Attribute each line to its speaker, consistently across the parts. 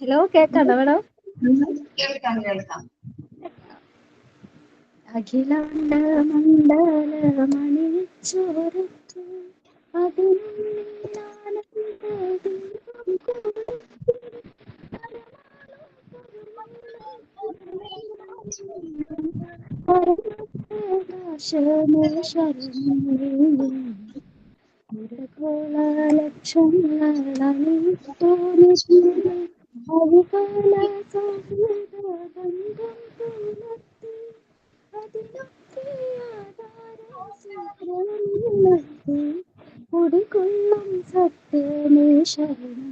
Speaker 1: Hello, കേൾക്കണ്ടോ madam?
Speaker 2: കേൾക്കാം.
Speaker 1: അഖിലാണ്ട മണ്ഡലമണിച്ചോരത്ത് കുടികൊള്ളും സത്യമേ ശരണം.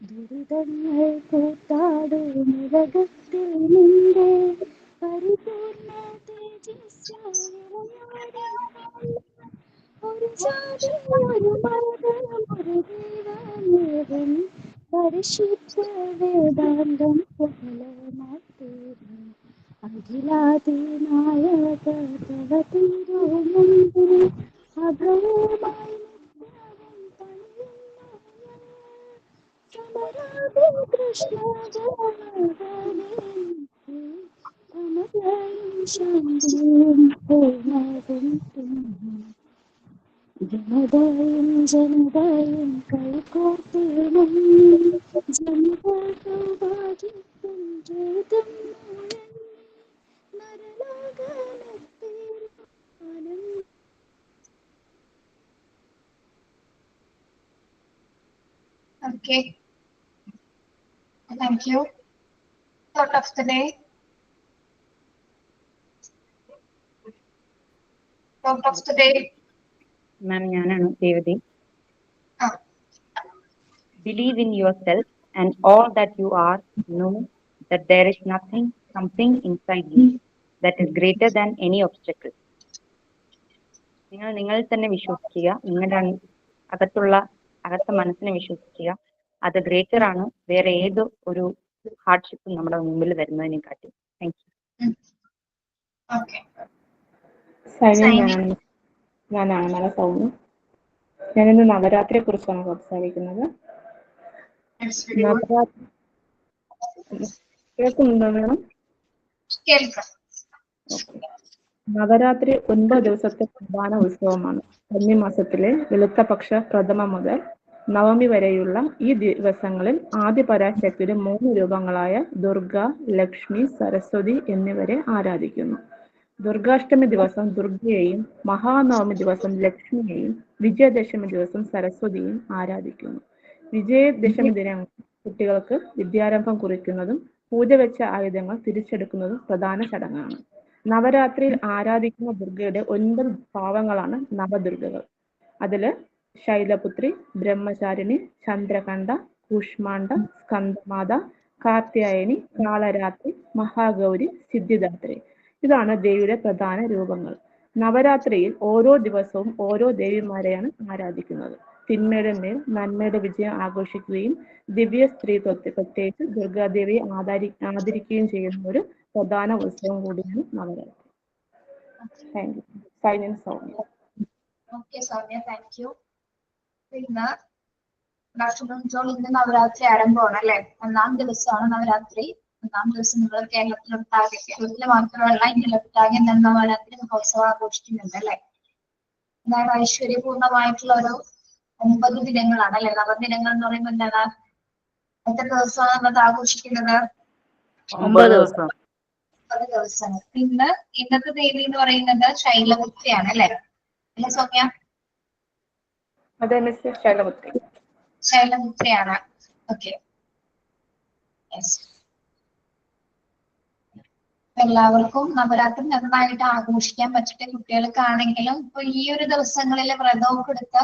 Speaker 1: ദുരിതങ്ങൾ കൂട്ടാടും ഉലകത്തിൽ നിന്റെ പരിപൂർണ ഒരു ജാതി ഒരു മതം ഒരു ദൈവമേവൻ പരിശുദ്ധ വേദാന്തം സഫലമാത്തീരും. അഖിലാദിനായക തവ തിരുമുമ്പിൽ അഭയമായി നിത്യവും പണിയുന്നു സമരാധി കൃഷ്ണ സമതയും ശാന്തിയും പൂർണ്ണവും ജനതയും കൈകോർത്തിടും ജനത സൗഭാഗ്യത്തിൻ ജേതം
Speaker 2: Okay, thank you. Thought of the day. Thought of the day.
Speaker 3: Ma'am, ഞാനാണ് Devathi. Believe in yourself and all that you are. Know that there is something inside you that is greater than any obstacle. നിങ്ങൾ തന്നെ വിശ്വസിക്കുക, നിങ്ങളുടെ അകത്ത മനസ്സിനെ വിശ്വസിക്കുക. അത് greater ആണ് വേറെ ഏത് ഒരു ഹാർഡ്ഷിപ്പും നമ്മുടെ മുമ്പിൽ വരുന്നതിനെക്കാട്ടി. Thank you.
Speaker 4: ഞാനാണ് നല്ല സൗമ്യ. ഞാനിന്ന് നവരാത്രിയെ കുറിച്ചാണ് സംസാരിക്കുന്നത്. കേൾക്കുന്നുണ്ടോ മേഡം? നവരാത്രി 9 ദിവസത്തെ പ്രധാന ഉത്സവമാണ്. കന്നിമാസത്തിലെ വെളുത്തപക്ഷ പ്രഥമ മുതൽ നവമി വരെയുള്ള ഈ ദിവസങ്ങളിൽ ആദിപരാശക്തിയുടെ 3 രൂപങ്ങളായ ദുർഗ, ലക്ഷ്മി, സരസ്വതി എന്നിവരെ ആരാധിക്കുന്നു. ദുർഗാഷ്ടമി ദിവസം ദുർഗയെയും, മഹാനവമി ദിവസം ലക്ഷ്മിയെയും, വിജയദശമി ദിവസം സരസ്വതിയെയും ആരാധിക്കുന്നു. വിജയദശമി ദിനം കുട്ടികൾക്ക് വിദ്യാരംഭം കുറിക്കുന്നതും പൂജ വെച്ച ആയുധങ്ങൾ തിരിച്ചെടുക്കുന്നതും പ്രധാന ചടങ്ങാണ്. നവരാത്രിയിൽ ആരാധിക്കുന്ന ദുർഗയുടെ 9 ഭാവങ്ങളാണ് നവദുർഗകൾ. അതില് ശൈലപുത്രി, ബ്രഹ്മചാരിണി, ചന്ദ്രകണ്ഠ, കൂഷ്മാണ്ഡ, സ്കന്ദമാത, കാർത്യായനി, കാളരാത്രി, മഹാഗൗരി, സിദ്ധിദാത്രി. ഇതാണ് ദേവിയുടെ പ്രധാന രൂപങ്ങൾ. നവരാത്രിയിൽ ഓരോ ദിവസവും ഓരോ ദേവിമാരെയാണ് ആരാധിക്കുന്നത്. തിന്മയുടെ മേൽ നന്മയുടെ വിജയം ആഘോഷിക്കുകയും ദിവ്യ സ്ത്രീത്വത്തെ പ്രത്യേകിച്ച് ദുർഗാദേവിയെ ആദരിക്കുകയും ചെയ്യുന്ന ഒരു പ്രധാന ഉത്സവം കൂടിയാണ് നവരാത്രി. Thank you. സൈലൻ Soumya.
Speaker 2: Okay Soumya, thank you. പിന്നെ ഇന്ന് നവരാത്രി ആരംഭമാണ് അല്ലെ? 1-ാം ദിവസമാണ് നവരാത്രി. 1-ാം ദിവസം നിങ്ങൾ കേരളത്തിൽ മാത്രമല്ല ഇന്ത്യയിലൊട്ടാകെ നവരാത്രി മഹോത്സവം ആഘോഷിക്കുന്നുണ്ട് അല്ലെ? അതായത് ഐശ്വര്യപൂർണമായിട്ടുള്ള ഒരു 9 ദിനങ്ങളാണ് അല്ലെ? നവദിനങ്ങൾ എന്ന് പറയുമ്പോൾ എന്താണ്? എത്ര ദിവസമാണ് നമ്മൾ ആഘോഷിക്കുന്നത്?
Speaker 3: 9 ദിവസം.
Speaker 2: 9 ദിവസങ്ങൾ. പിന്നെ ഇന്നത്തെ ദേവി എന്ന് പറയുന്നത് ശൈലപുത്രിയാണ് അല്ലെ? അല്ലെ സൗമ്യ?
Speaker 4: അതെ മിസ്, ശൈലപുത്രി.
Speaker 2: ശൈലപുത്രിയാണ്. ഓക്കെ, എല്ലാവർക്കും നവരാത്രി നന്നായിട്ട് ആഘോഷിക്കാൻ പറ്റട്ടെ. കുട്ടികൾക്കാണെങ്കിലും ഇപ്പൊ ഈ ഒരു ദിവസങ്ങളിൽ വ്രതമൊക്കെ എടുത്ത്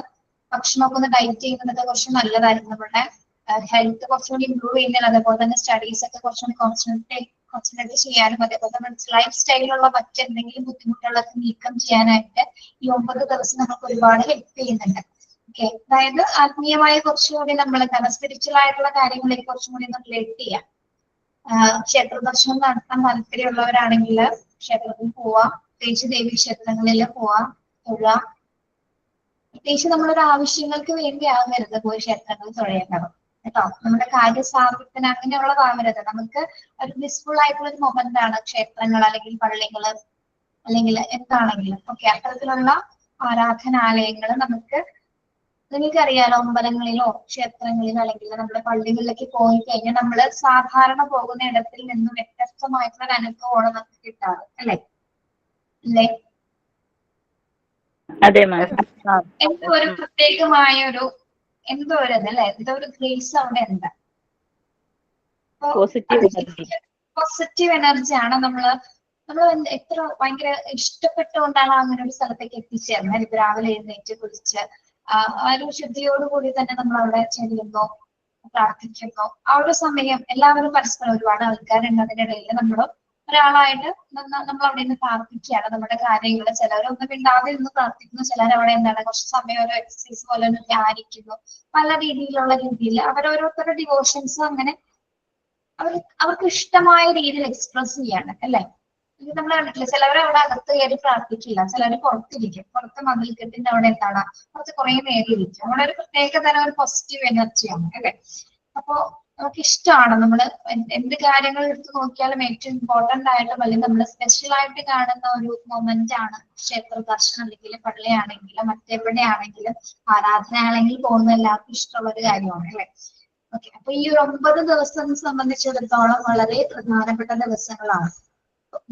Speaker 2: ഭക്ഷണമൊക്കെ ഒന്ന് ഡയറ്റ് ചെയ്യുന്നത് കുറച്ച് നല്ലതായിരിക്കും. നമ്മുടെ ഹെൽത്ത് കുറച്ചുകൂടി ഇമ്പ്രൂവ് ചെയ്യുന്നതിന്, അതേപോലെ തന്നെ സ്റ്റഡീസ് ഒക്കെ കുറച്ചുകൂടി കോൺസെൻട്രേറ്റ് ചെയ്യാനും, അതേപോലെ തന്നെ ലൈഫ് സ്റ്റൈലിലുള്ള മറ്റെന്തെങ്കിലും ബുദ്ധിമുട്ടുകളൊക്കെ നീക്കം ചെയ്യാനായിട്ട് ഈ 9 ദിവസം നമുക്ക് ഒരുപാട് ഹെൽപ്പ് ചെയ്യുന്നുണ്ട്. ഓക്കെ, അതായത് ആത്മീയമായ കുറച്ചുകൂടി നമ്മൾ സ്പിരിച്വൽ ആയിട്ടുള്ള കാര്യങ്ങളിലേക്ക് കുറച്ചും കൂടി ഒന്ന് റിലേറ്റ് ചെയ്യാം. ക്ഷേത്ര ദർശനം നടത്താൻ താല്പര്യമുള്ളവരാണെങ്കിൽ ക്ഷേത്രത്തിൽ പോവാം, പ്രത്യേകിച്ച് ദേവീ ക്ഷേത്രങ്ങളിൽ പോവാം, തൊഴാം. പ്രത്യേകിച്ച് നമ്മളൊരു ആവശ്യങ്ങൾക്ക് വേണ്ടി ആകരുത് പോയി ക്ഷേത്രങ്ങളിൽ തൊഴേണ്ടത് കേട്ടോ. നമ്മുടെ കാര്യസാധ്യത്തിന് അങ്ങനെയുള്ളതാവരുത്. നമുക്ക് ഒരു ബ്ലിസ്ഫുൾ ആയിട്ടുള്ള ഒരു മൊമെന്റ് ആണ് ക്ഷേത്രങ്ങൾ അല്ലെങ്കിൽ പള്ളികള് അല്ലെങ്കിൽ എന്താണെങ്കിലും. ഓക്കെ, അത്തരത്തിലുള്ള ആരാധനാലയങ്ങൾ നമുക്ക്, നിങ്ങൾക്കറിയാലോ, അമ്പലങ്ങളിലോ ക്ഷേത്രങ്ങളിലോ അല്ലെങ്കിൽ നമ്മുടെ പള്ളികളിലേക്ക് പോയി കഴിഞ്ഞാൽ നമ്മൾ സാധാരണ പോകുന്ന ഇടത്തിൽ നിന്നും വ്യത്യസ്തമായിട്ടുള്ള ഒരു അനുഭവമാണ് നമുക്ക് കിട്ടാറ്, അല്ലേ? അല്ലേ?
Speaker 3: അതെ മാം.
Speaker 2: എന്തോ ഒരു പ്രത്യേകമായ എന്തോ ഒരു അല്ലേ, എന്തോ ഒരു ഗ്രേസ് അവിടെ ഉണ്ട്. പോസിറ്റീവ് എനർജിയാണ് നമ്മൾ എത്ര ഭയങ്കര ഇഷ്ടപ്പെട്ടുകൊണ്ടാണ് അങ്ങനെ ഒരു സ്ഥലത്തേക്ക് എത്തിച്ചേർന്നത്. ഇപ്പൊ രാവിലെ എഴുന്നേറ്റ് കുളിച്ച് ആ ഒരു ശുദ്ധിയോടുകൂടി തന്നെ നമ്മൾ അവിടെ ചെല്ലുന്നു, പ്രാർത്ഥിക്കുന്നു. ആ ഒരു സമയം എല്ലാവരും പരസ്പരം ഒരുപാട് ആൾക്കാരുണ്ട്, അതിനിടയിൽ നമ്മൾ ഒരാളായിട്ട് നമ്മൾ അവിടെ നിന്ന് പ്രാർത്ഥിക്കുകയാണ് നമ്മുടെ കാര്യങ്ങൾ. ചിലരൊന്നും മിണ്ടാതെ നിന്ന് പ്രാർത്ഥിക്കുന്നു, ചിലരവിടെ എന്താണ് കുറച്ച് സമയം ഒരു എക്സസൈസ് പോലെ ഒന്ന് ധ്യാനിക്കുന്നു. പല രീതിയിൽ അവരോരോരുത്തരുടെ ഡിവോഷൻസ് അങ്ങനെ അവർക്ക് ഇഷ്ടമായ രീതിയിൽ എക്സ്പ്രസ് ചെയ്യാണ്, അല്ലെ? നമ്മൾ കണ്ടിട്ടില്ല, ചിലവർ അവിടെ അകത്ത് കയറി പ്രാർത്ഥിക്കില്ല, ചിലർ പുറത്തിരിക്കും, പുറത്ത് മതിൽക്കെട്ടിന്റെ അവിടെ എന്താണ് കുറച്ച് കുറെ നേരം ഇരിക്കും. അവിടെ ഒരു പ്രത്യേക തരം ഒരു പോസിറ്റീവ് എനർജിയാണ്, അല്ലെ? അപ്പോ നമുക്ക് ഇഷ്ടമാണ്. നമ്മൾ എന്ത് കാര്യങ്ങൾ എടുത്ത് നോക്കിയാലും ഏറ്റവും ഇമ്പോർട്ടന്റ് ആയിട്ടും അല്ലെങ്കിൽ നമ്മൾ സ്പെഷ്യൽ ആയിട്ട് കാണുന്ന ഒരു മൊമെന്റ് ആണ് ക്ഷേത്ര ദർശനം, അല്ലെങ്കിൽ പള്ളിയാണെങ്കിലും മറ്റെവിടെയാണെങ്കിലും ആരാധനയാണെങ്കിൽ പോകുന്ന എല്ലാവർക്കും ഇഷ്ടമുള്ള ഒരു കാര്യമാണ്, അല്ലെ? ഓക്കെ, അപ്പൊ ഈ ഒരു 9 ദിവസം സംബന്ധിച്ചിടത്തോളം വളരെ പ്രധാനപ്പെട്ട ദിവസങ്ങളാണ്.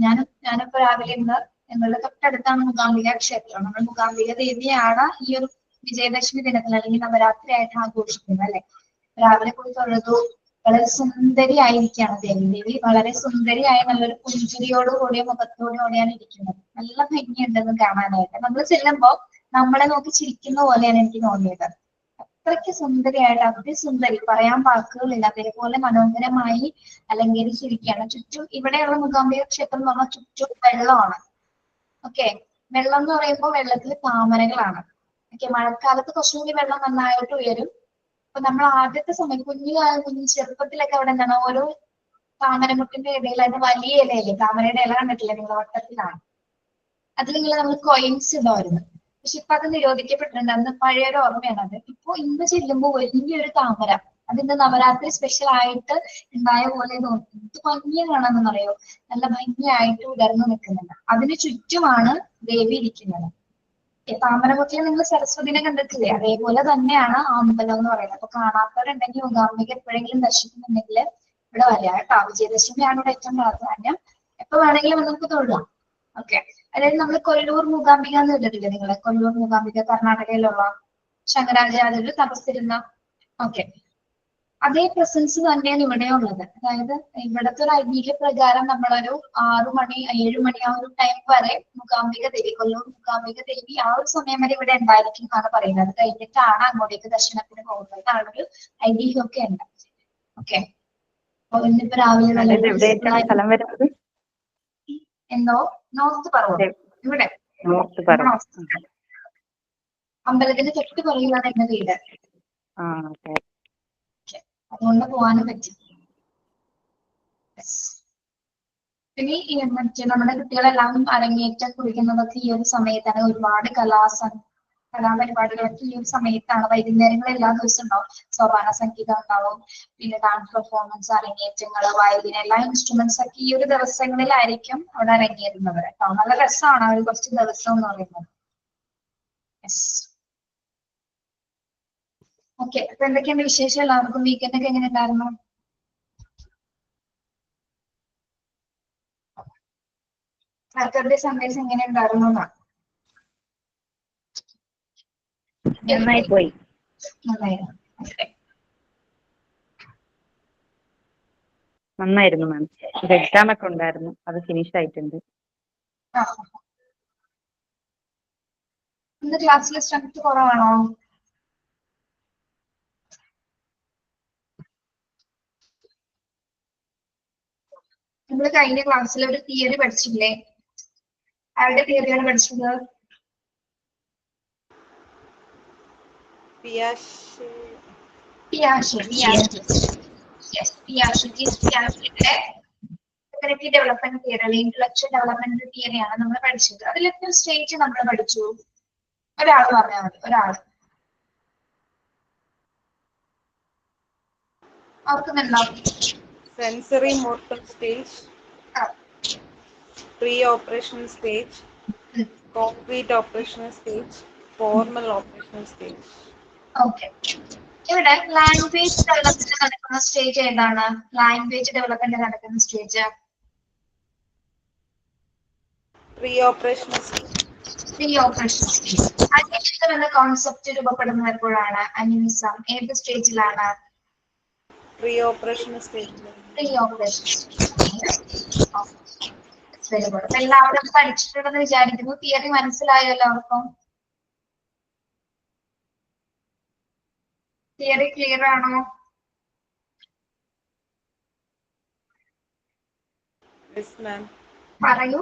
Speaker 2: ഞാനിപ്പോ രാവിലെ ഇന്ന് ഞങ്ങളുടെ തൊട്ടടുത്താണ് മൂകാംബിക ക്ഷേത്രം. നമ്മൾ മൂകാംബിക ദേവിയാണ് ഈ ഒരു വിജയദശമി ദിനത്തിൽ അല്ലെങ്കിൽ നവരാത്രിയായിട്ട് ആഘോഷിക്കുന്നത്, അല്ലെ? രാവിലെ പോയി തൊഴുതു, വളരെ സുന്ദരിയായിരിക്കുകയാണ് ദേവി. വളരെ സുന്ദരിയായ നല്ലൊരു പുഞ്ചിരിയോടുകൂടിയ മുഖത്തോടുകൂടിയാണ് ഇരിക്കുന്നത്. നല്ല ഭംഗിയുണ്ടെന്ന് കാണാനായിട്ട്. നമ്മൾ ചെല്ലുമ്പോ നമ്മളെ നോക്കി ചിരിക്കുന്ന പോലെയാണ് എനിക്ക് തോന്നിയത്. അത്രയ്ക്ക് സുന്ദരിയായിട്ട്, അതിസുന്ദരി, പറയാൻ വാക്കുകളില്ല, അതേപോലെ മനോഹരമായി അലങ്കരിച്ചിരിക്കുകയാണ്. ചുറ്റും ഇവിടെയുള്ള മൂകാംബിക ക്ഷേത്രം എന്ന് പറഞ്ഞാൽ ചുറ്റും വെള്ളമാണ്. ഓക്കെ, വെള്ളം എന്ന് പറയുമ്പോൾ വെള്ളത്തിൽ താമരകളാണ്. ഓക്കെ, മഴക്കാലത്ത് കുറച്ചുകൂടി വെള്ളം നന്നായിട്ട് ഉയരും. അപ്പൊ നമ്മൾ ആദ്യത്തെ സമയം കുഞ്ഞു ചെറുപ്പത്തിലൊക്കെ അവിടെ എന്താണ് ഓരോ താമരമുട്ടിന്റെ ഇടയിലായിട്ട് വലിയ ഇലയില്ലേ, താമരയുടെ ഇല കണ്ടിട്ടില്ല നിങ്ങൾ? വട്ടത്തിലാണ്. അതിലിങ്ങനെ നമ്മൾ കോയിൻസ് ഇടുമായിരുന്നു. പക്ഷെ ഇപ്പൊ അത് നിരോധിക്കപ്പെട്ടിട്ടുണ്ട്. അന്ന് പഴയൊരു ഓർമ്മയാണ് അത്. ഇപ്പൊ ഇന്ന് ചെല്ലുമ്പോൾ വലിയൊരു താമര, അതിന്റെ നവരാത്രി സ്പെഷ്യൽ ആയിട്ട് ഉണ്ടായ പോലെ തോന്നി. ഇത് ഭംഗിയാണെന്ന് അറിയോ, നല്ല ഭംഗിയായിട്ട് ഉയർന്നു നിൽക്കുന്നുണ്ട്. അതിന് ചുറ്റുമാണ് ദേവി ഇരിക്കുന്നത്. താമരമുട്ടിൽ നിങ്ങൾ സരസ്വതിനെ കണ്ടിട്ടില്ലേ? അതേപോലെ തന്നെയാണ് ആ അമ്പലം എന്ന് പറയുന്നത്. അപ്പൊ കാണാത്തവരുണ്ടെങ്കിൽ മൂകാംബിക എപ്പോഴെങ്കിലും ദർശിക്കുന്നുണ്ടെങ്കിൽ ഇവിടെ വരിക കേട്ടോ. വിജയദശമിയാണ് ഇവിടെ ഏറ്റവും പ്രാധാന്യം. എപ്പോ വേണമെങ്കിലും നമുക്ക് തൊഴാം. ഓക്കെ, അതായത് നമ്മൾ കൊല്ലൂർ മൂകാംബിക എന്ന് കേട്ടിട്ടില്ലേ നിങ്ങളെ? കൊല്ലൂർ മൂകാംബിക കർണാടകയിലുള്ള ശങ്കരാചാര്യർ തപസ്സിരുന്ന, ഓക്കെ, അതേ പ്രസൻസ് തന്നെയാണ് ഇവിടെ ഉള്ളത്. അതായത് ഇവിടുത്തെ ഒരു ഐതിഹ്യ പ്രകാരം നമ്മളൊരു 6 മണി 7 മണി ആ ഒരു ടൈം വരെ മൂകാംബിക ദേവി, കൊല്ലൂർ മൂകാംബിക ദേവി ആ ഒരു സമയം വരെ ഇവിടെ ഉണ്ടായിരിക്കും എന്നാണ് പറയുന്നത്. അത് കഴിഞ്ഞിട്ടാണ് അങ്ങോട്ടേക്ക് ദർശനത്തിന് പോകുന്നത്. അതൊരു ഐതിഹ്യമൊക്കെ ഉണ്ട്. ഓക്കെ, അപ്പൊ ഇന്നിപ്പോ രാവിലെ എന്തോ നോർത്ത് പറവൂർ, ഇവിടെ അമ്പലത്തിന് തൊട്ട് പറയുകയാണ് എന്റെ വീട്. അതുകൊണ്ട് പോകാനും പറ്റും. പിന്നെ ഈ മറ്റേ നമ്മുടെ കുട്ടികളെല്ലാം അരങ്ങേറ്റം കുറിക്കുന്നതൊക്കെ ഈ ഒരു സമയത്താണ്. ഒരുപാട് കലാപരിപാടികളൊക്കെ ഈ ഒരു സമയത്താണ്. വൈകുന്നേരങ്ങൾ എല്ലാ ദിവസവും ഉണ്ടാവും. സോപാന സംഗീതം ഉണ്ടാവും, പിന്നെ ഡാൻസ് പെർഫോമൻസ്, അരങ്ങേറ്റങ്ങൾ, വയലിൻ, എല്ലാ ഇൻസ്ട്രുമെന്റ്സ് ഒക്കെ ഈ ഒരു ദിവസങ്ങളിലായിരിക്കും അവിടെ അരങ്ങേറുന്നത് കേട്ടോ. നല്ല രസമാണ് ആ ഒരു കുറച്ച് ദിവസം എന്ന് പറയുന്നത്. ഓക്കെ, അപ്പൊ എന്തൊക്കെയാണ് വിശേഷം? എല്ലാവർക്കും വീക്കെൻഡ് ഒക്കെ എങ്ങനെ ഉണ്ടായിരുന്നു? സാറ്റർഡേ സൺഡേസ് എങ്ങനെ ഉണ്ടായിരുന്നു?
Speaker 3: നന്നായി പോയി. നന്നായിരുന്നു മാം. ഒരു എക്സാം ഒക്കെ ഉണ്ടായിരുന്നു, അത് ഫിനിഷ് ആയിട്ടുണ്ട്.
Speaker 2: ഇന്ന് ക്ലാസ്സിലെ സ്ട്രെങ്ത് കുറവാണോ? നമ്മൾ കഴിഞ്ഞ ക്ലാസ്സിൽ ഒരു തിയറി പഠിച്ചില്ലേ? ആരുടെ തിയറിയാണ് പഠിച്ചത്? പിയാഷെ. യെസ്, പിയാഷറ്റിയുടെ കോഗ്നിറ്റീവ് ഡെവലപ്മെന്റ് തിയറി അല്ലെങ്കിൽ ഇന്റലക്ച്വൽ ഡെവലപ്മെന്റ് തിയറിയാണ് നമ്മൾ പഠിച്ചത്. അതിൽ എത്ര സ്റ്റേജ് നമ്മൾ പഠിച്ചു? ഒരാൾ പറഞ്ഞാൽ മതി, ഒരാൾ ഓർക്കുന്നുണ്ടോ?
Speaker 5: Sensory motor stage, pre-operational stage, concrete operational stage, formal operational stage.
Speaker 2: Okay. ഇവിടെ ലാംഗ്വേജ് ഡെവലപ്മെന്റ് നടക്കുന്ന സ്റ്റേജ് ഏതാണ്? ലാംഗ്വേജ് ഡെവലപ്മെന്റ് നടക്കുന്ന stage
Speaker 5: Pre-operational stage.
Speaker 2: Pre operation stage. Animism എന്ന കോൺസെപ്റ്റ് രൂപപ്പെടുന്നത് എപ്പോഴാണ്? അനിമിസം ഏത് സ്റ്റേജിലാണ്?
Speaker 5: Pre-operational stage.
Speaker 2: Pre operation very good. അപ്പൊ എല്ലാവരും പഠിച്ചിട്ടുണ്ടെന്ന് വിചാരിക്കുന്നു. തിയറി മനസ്സിലായോ എല്ലാവർക്കും? തിയറി ക്ലിയർ ആണോ?
Speaker 5: Yes, ma'am.
Speaker 2: പറയൂ.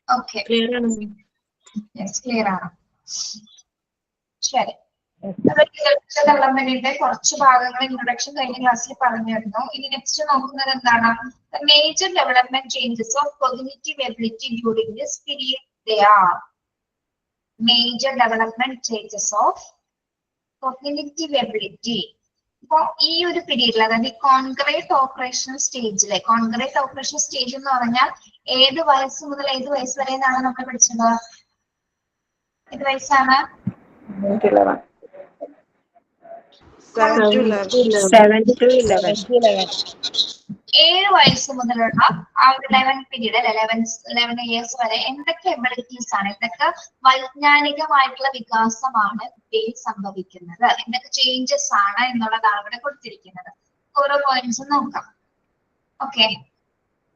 Speaker 2: ഓക്കെ, ക്ലിയർ ആണ്. ശരി. ഡെവലപ്മെന്റിന്റെ കുറച്ച് ഭാഗങ്ങൾ ഇൻട്രൊഡക്ഷൻ കഴിഞ്ഞ ക്ലാസ്സിൽ പറഞ്ഞിരുന്നു. ഇനി നെക്സ്റ്റ് നോക്കുന്നത് എന്താണ്? Major development changes of cognitive ability during this period they are. Major development changes of cognitive ability. ഇപ്പൊ ഈ ഒരു പീരീഡിൽ, അതായത് കോൺക്രീറ്റ് ഓപ്പറേഷൻ സ്റ്റേജിലെ, കോൺക്രീറ്റ് ഓപ്പറേഷൻ സ്റ്റേജ് എന്ന് പറഞ്ഞാൽ ഏത് വയസ്സ് മുതൽ ഏത് വയസ്സ് വരെ എന്നാണ് നമ്മൾ പഠിച്ചത്? ഏത് വയസ്സാണ്?
Speaker 5: 7 to 11.
Speaker 3: 7 to 11.
Speaker 2: 7 വയസ്സ് മുതലുള്ള ആ ഒരു 11 പീരീഡ് അല്ലെ, 11 ഇയേഴ്സ് വരെ എന്തൊക്കെ എബിലിറ്റീസ് ആണ്, എന്തൊക്കെ വൈജ്ഞാനികമായിട്ടുള്ള വികാസമാണ് കുട്ടിയിൽ സംഭവിക്കുന്നത്, എന്തൊക്കെ ചേഞ്ചസ് ആണ് എന്നുള്ളതാണ് ഇവിടെ കൊടുത്തിരിക്കുന്നത്. ഓരോ പോയിന്റ്സും നോക്കാം. Okay.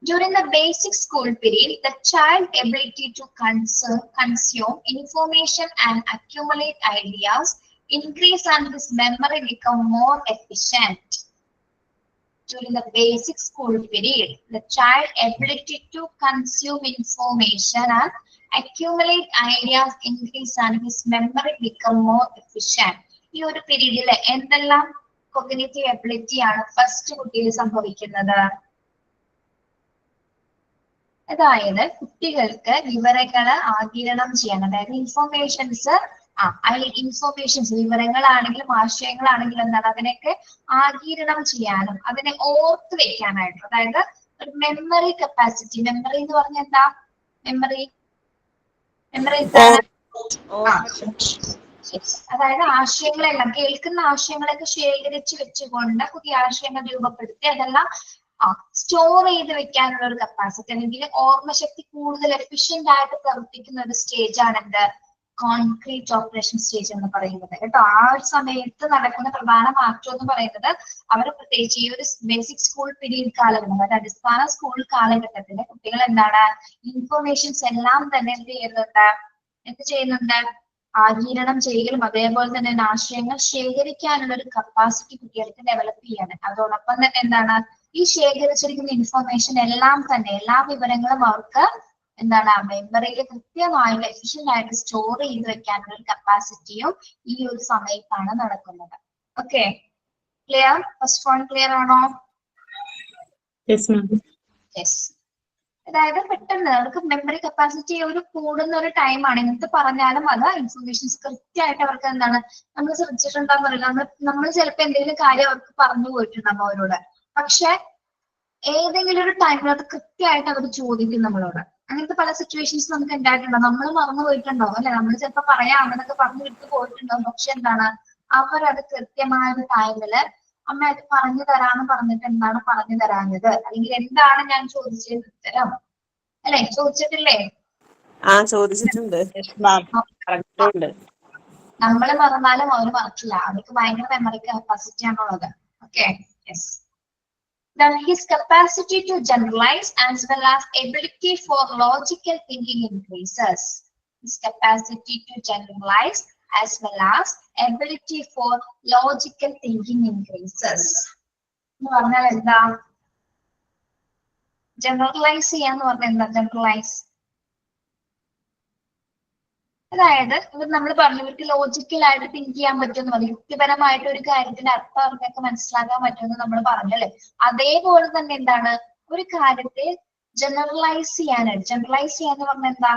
Speaker 2: During the basic school period, the child ability to consume information and accumulate ideas increase and his memory become more efficient. During the basic school period, the child ability to consume information and accumulate ideas increase and his memory become more efficient. ഈ ഒരു പീരീഡിൽ എന്തെല്ലാം cognitive ability ആണ് first കുട്ടിയിൽ സംഭവിക്കുന്നത്? അതായത് കുട്ടികൾക്ക് വിവരങ്ങൾ ആഗിരണം ചെയ്യാൻ, അതായത് ഇൻഫോർമേഷൻസ് വിവരങ്ങളാണെങ്കിലും ആശയങ്ങളാണെങ്കിലും എന്താണ്, അതിനൊക്കെ ആഗിരണം ചെയ്യാനും അതിനെ ഓർത്ത് വെക്കാനായിട്ടും, അതായത് ഒരു മെമ്മറി കപ്പാസിറ്റി. മെമ്മറി എന്ന് പറഞ്ഞാൽ എന്താ? മെമ്മറി എന്താണ്? അതായത് ആശയങ്ങളെല്ലാം, കേൾക്കുന്ന ആശയങ്ങളൊക്കെ ശേഖരിച്ച് വെച്ചുകൊണ്ട് പുതിയ ആശയങ്ങൾ രൂപപ്പെടുത്തി അതെല്ലാം സ്റ്റോർ ചെയ്ത് വെക്കാനുള്ള ഒരു കപ്പാസിറ്റി, അല്ലെങ്കിൽ ഓർമ്മശക്തി കൂടുതൽ എഫിഷ്യന്റ് ആയിട്ട് പ്രവർത്തിക്കുന്ന ഒരു സ്റ്റേജ് ആണ് എന്ത്? കോൺക്രീറ്റ് ഓപ്പറേഷൻ സ്റ്റേജ് എന്ന് പറയുന്നത് കേട്ടോ. ആ ഒരു സമയത്ത് നടക്കുന്ന പ്രധാന മാറ്റം എന്ന് പറയുന്നത് അവർ പ്രത്യേകിച്ച് ഈ ഒരു ബേസിക് സ്കൂൾ പീരീഡ് കാലഘട്ടം, അതായത് അടിസ്ഥാന സ്കൂൾ കാലഘട്ടത്തില് കുട്ടികൾ എന്താണ്, ഇൻഫർമേഷൻസ് എല്ലാം തന്നെ എന്ത് ചെയ്യുന്നുണ്ട്? ആഗിരണം ചെയ്യലും അതേപോലെ തന്നെ ആശയങ്ങൾ ശേഖരിക്കാനുള്ള ഒരു കപ്പാസിറ്റി കുട്ടികൾക്ക് ഡെവലപ്പ് ചെയ്യാണ്. അതോടൊപ്പം തന്നെ എന്താണ്, ഈ ശേഖരിച്ചിരിക്കുന്ന ഇൻഫർമേഷൻ എല്ലാം തന്നെ, എല്ലാ വിവരങ്ങളും അവർക്ക് എന്താണ്, മെമ്മറിയിൽ കൃത്യമായിട്ട് എഫിഷ്യന്റ് ആയിട്ട് സ്റ്റോർ ചെയ്ത് വെക്കാനുള്ള ഒരു കപ്പാസിറ്റിയും ഈ ഒരു സമയത്താണ് നടക്കുന്നത്. Okay, clear? First point clear ആണോ? യെസ്. അതായത് പെട്ടെന്ന് അവർക്ക് മെമ്മറി കപ്പാസിറ്റി ഒരു കൂടുന്ന ഒരു ടൈമാണ്. എന്ത് പറഞ്ഞാലും അത് ഇൻഫർമേഷൻസ് കൃത്യമായിട്ട് അവർക്ക് എന്താണ്, നമ്മൾ ശ്രദ്ധിച്ചിട്ടുണ്ടാകുന്ന പറയില്ല, നമ്മൾ ചിലപ്പോൾ എന്തെങ്കിലും കാര്യം അവർക്ക് പറഞ്ഞു പോയിട്ടുണ്ടാകും അവരോട്, പക്ഷെ ഏതെങ്കിലും ഒരു ടൈമിൽ അത് കൃത്യമായിട്ട് അവർ ചോദിക്കും നമ്മളോട്. അങ്ങനത്തെ പല സിറ്റുവേഷൻസ് നമുക്ക് ഉണ്ടായിട്ടുണ്ടോ? നമ്മൾ മറന്നു പോയിട്ടുണ്ടാവും അല്ലെ, നമ്മൾ ചിലപ്പോൾ പറയാമെന്നൊക്കെ പറഞ്ഞു വിട്ടു പോയിട്ടുണ്ടാവും, പക്ഷെ എന്താണ്, അവരത് കൃത്യമായ ഒരു ടൈമില് അമ്മ അത് പറഞ്ഞു തരാന്ന് പറഞ്ഞിട്ട് എന്താണ് പറഞ്ഞു തരാഞ്ഞത്, അല്ലെങ്കിൽ എന്താണ് ഞാൻ ചോദിച്ചത് ഉത്തരം, അല്ലെ? ചോദിച്ചിട്ടില്ലേ?
Speaker 6: ചോദിച്ചിട്ടുണ്ട്.
Speaker 2: നമ്മൾ മറന്നാലും അവർ മറക്കില്ല, അവർക്ക് ഭയങ്കര മെമ്മറി കപ്പാസിറ്റി ആണുള്ളത്. Okay, yes. Then his capacity to generalize as well as ability for logical thinking increases. His capacity to generalize as well as ability for logical thinking increases. എന്ന് പറഞ്ഞാൽ എന്താ? ജനറലൈസ് ചെയ്യാന്ന് പറഞ്ഞാൽ എന്താ? ജനറലൈസ് അതായത് ഇവർ നമ്മൾ പറഞ്ഞു ഇവർക്ക് ലോജിക്കലായിട്ട് തിങ്ക് ചെയ്യാൻ പറ്റുമെന്ന് പറഞ്ഞു, യുക്തിപരമായിട്ട് ഒരു കാര്യത്തിന്റെ അർത്ഥം അവർക്കൊക്കെ മനസ്സിലാക്കാൻ പറ്റുമെന്ന് നമ്മൾ പറഞ്ഞല്ലേ. അതേപോലെ തന്നെ എന്താണ് ഒരു കാര്യത്തെ ജനറലൈസ് ചെയ്യാന്ന് പറഞ്ഞാൽ എന്താ,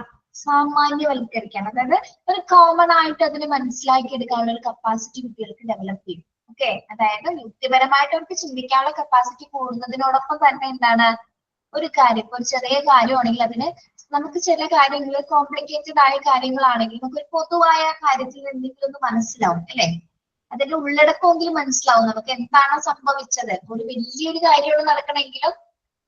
Speaker 2: സാമാന്യവൽക്കരിക്കാൻ. അതായത് ഒരു കോമൺ ആയിട്ട് അതിന് മനസ്സിലാക്കി എടുക്കാനുള്ള ഒരു കപ്പാസിറ്റി കുട്ടികൾക്ക് ഡെവലപ്പ് ചെയ്യും. ഓക്കെ, അതായത് യുക്തിപരമായിട്ട് അവർക്ക് ചിന്തിക്കാനുള്ള കപ്പാസിറ്റി കൂടുന്നതിനോടൊപ്പം തന്നെ എന്താണ് ഒരു കാര്യം, ഇപ്പൊ ഒരു ചെറിയ കാര്യമാണെങ്കിൽ അതിന് നമുക്ക് ചില കാര്യങ്ങൾ കോംപ്ലിക്കേറ്റഡ് ആയ കാര്യങ്ങളാണെങ്കിൽ നമുക്ക് ഒരു പൊതുവായ കാര്യത്തിൽ എന്തെങ്കിലും ഒന്ന് മനസ്സിലാവും അല്ലെ, അതിന്റെ ഉള്ളടക്കമെങ്കിലും മനസ്സിലാവും നമുക്ക് എന്താണോ സംഭവിച്ചത്. ഒരു വലിയൊരു കാര്യമാണ് നടക്കണമെങ്കിലും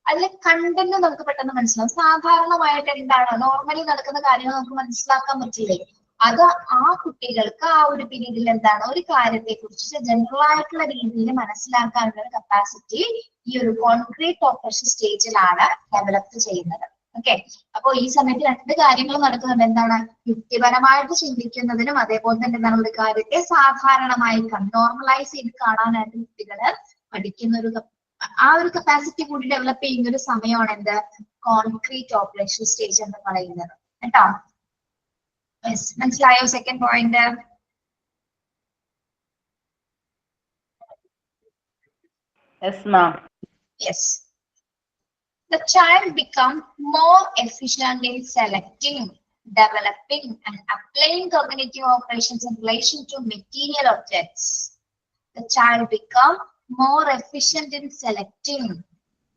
Speaker 2: അതിലെ കണ്ടന്റ് നമുക്ക് പെട്ടെന്ന് മനസ്സിലാവും. സാധാരണമായിട്ട് എന്താണ് നോർമലി നടക്കുന്ന കാര്യങ്ങൾ നമുക്ക് മനസ്സിലാക്കാൻ പറ്റില്ലേ, അത് ആ കുട്ടികൾക്ക് ആ ഒരു പീരീഡിൽ എന്താണ് ഒരു കാര്യത്തെ കുറിച്ച് ജനറൽ ആയിട്ടുള്ള രീതിയിൽ മനസ്സിലാക്കാനുള്ള ഒരു കപ്പാസിറ്റി ഈ ഒരു കോൺക്രീറ്റ് ഓപ്പറേഷൻ സ്റ്റേജിലാണ് ഡെവലപ്പ് ചെയ്യുന്നത്. ഓക്കെ, അപ്പൊ ഈ സമയത്ത് രണ്ട് കാര്യങ്ങൾ നടക്കുന്നുണ്ട്. എന്താണ് യുക്തിപരമായിട്ട് ചിന്തിക്കുന്നതിനും അതേപോലെ തന്നെ എന്താണ് ഒരു കാര്യത്തെ സാധാരണമായി നോർമലൈസ് ചെയ്ത് കാണാനായിട്ട് കുട്ടികള് പഠിക്കുന്ന ഒരു ആ ഒരു കപ്പാസിറ്റി കൂടി ഡെവലപ്പ് ചെയ്യുന്ന ഒരു സമയമാണ് എന്ത് കോൺക്രീറ്റ് ഓപ്പറേഷൻ സ്റ്റേജ് എന്ന് പറയുന്നത് കേട്ടോ. മനസ്സിലായോ second point? Yes. The child become more efficient in selecting, developing, and applying cognitive operations in relation to material objects. The child become more efficient in selecting.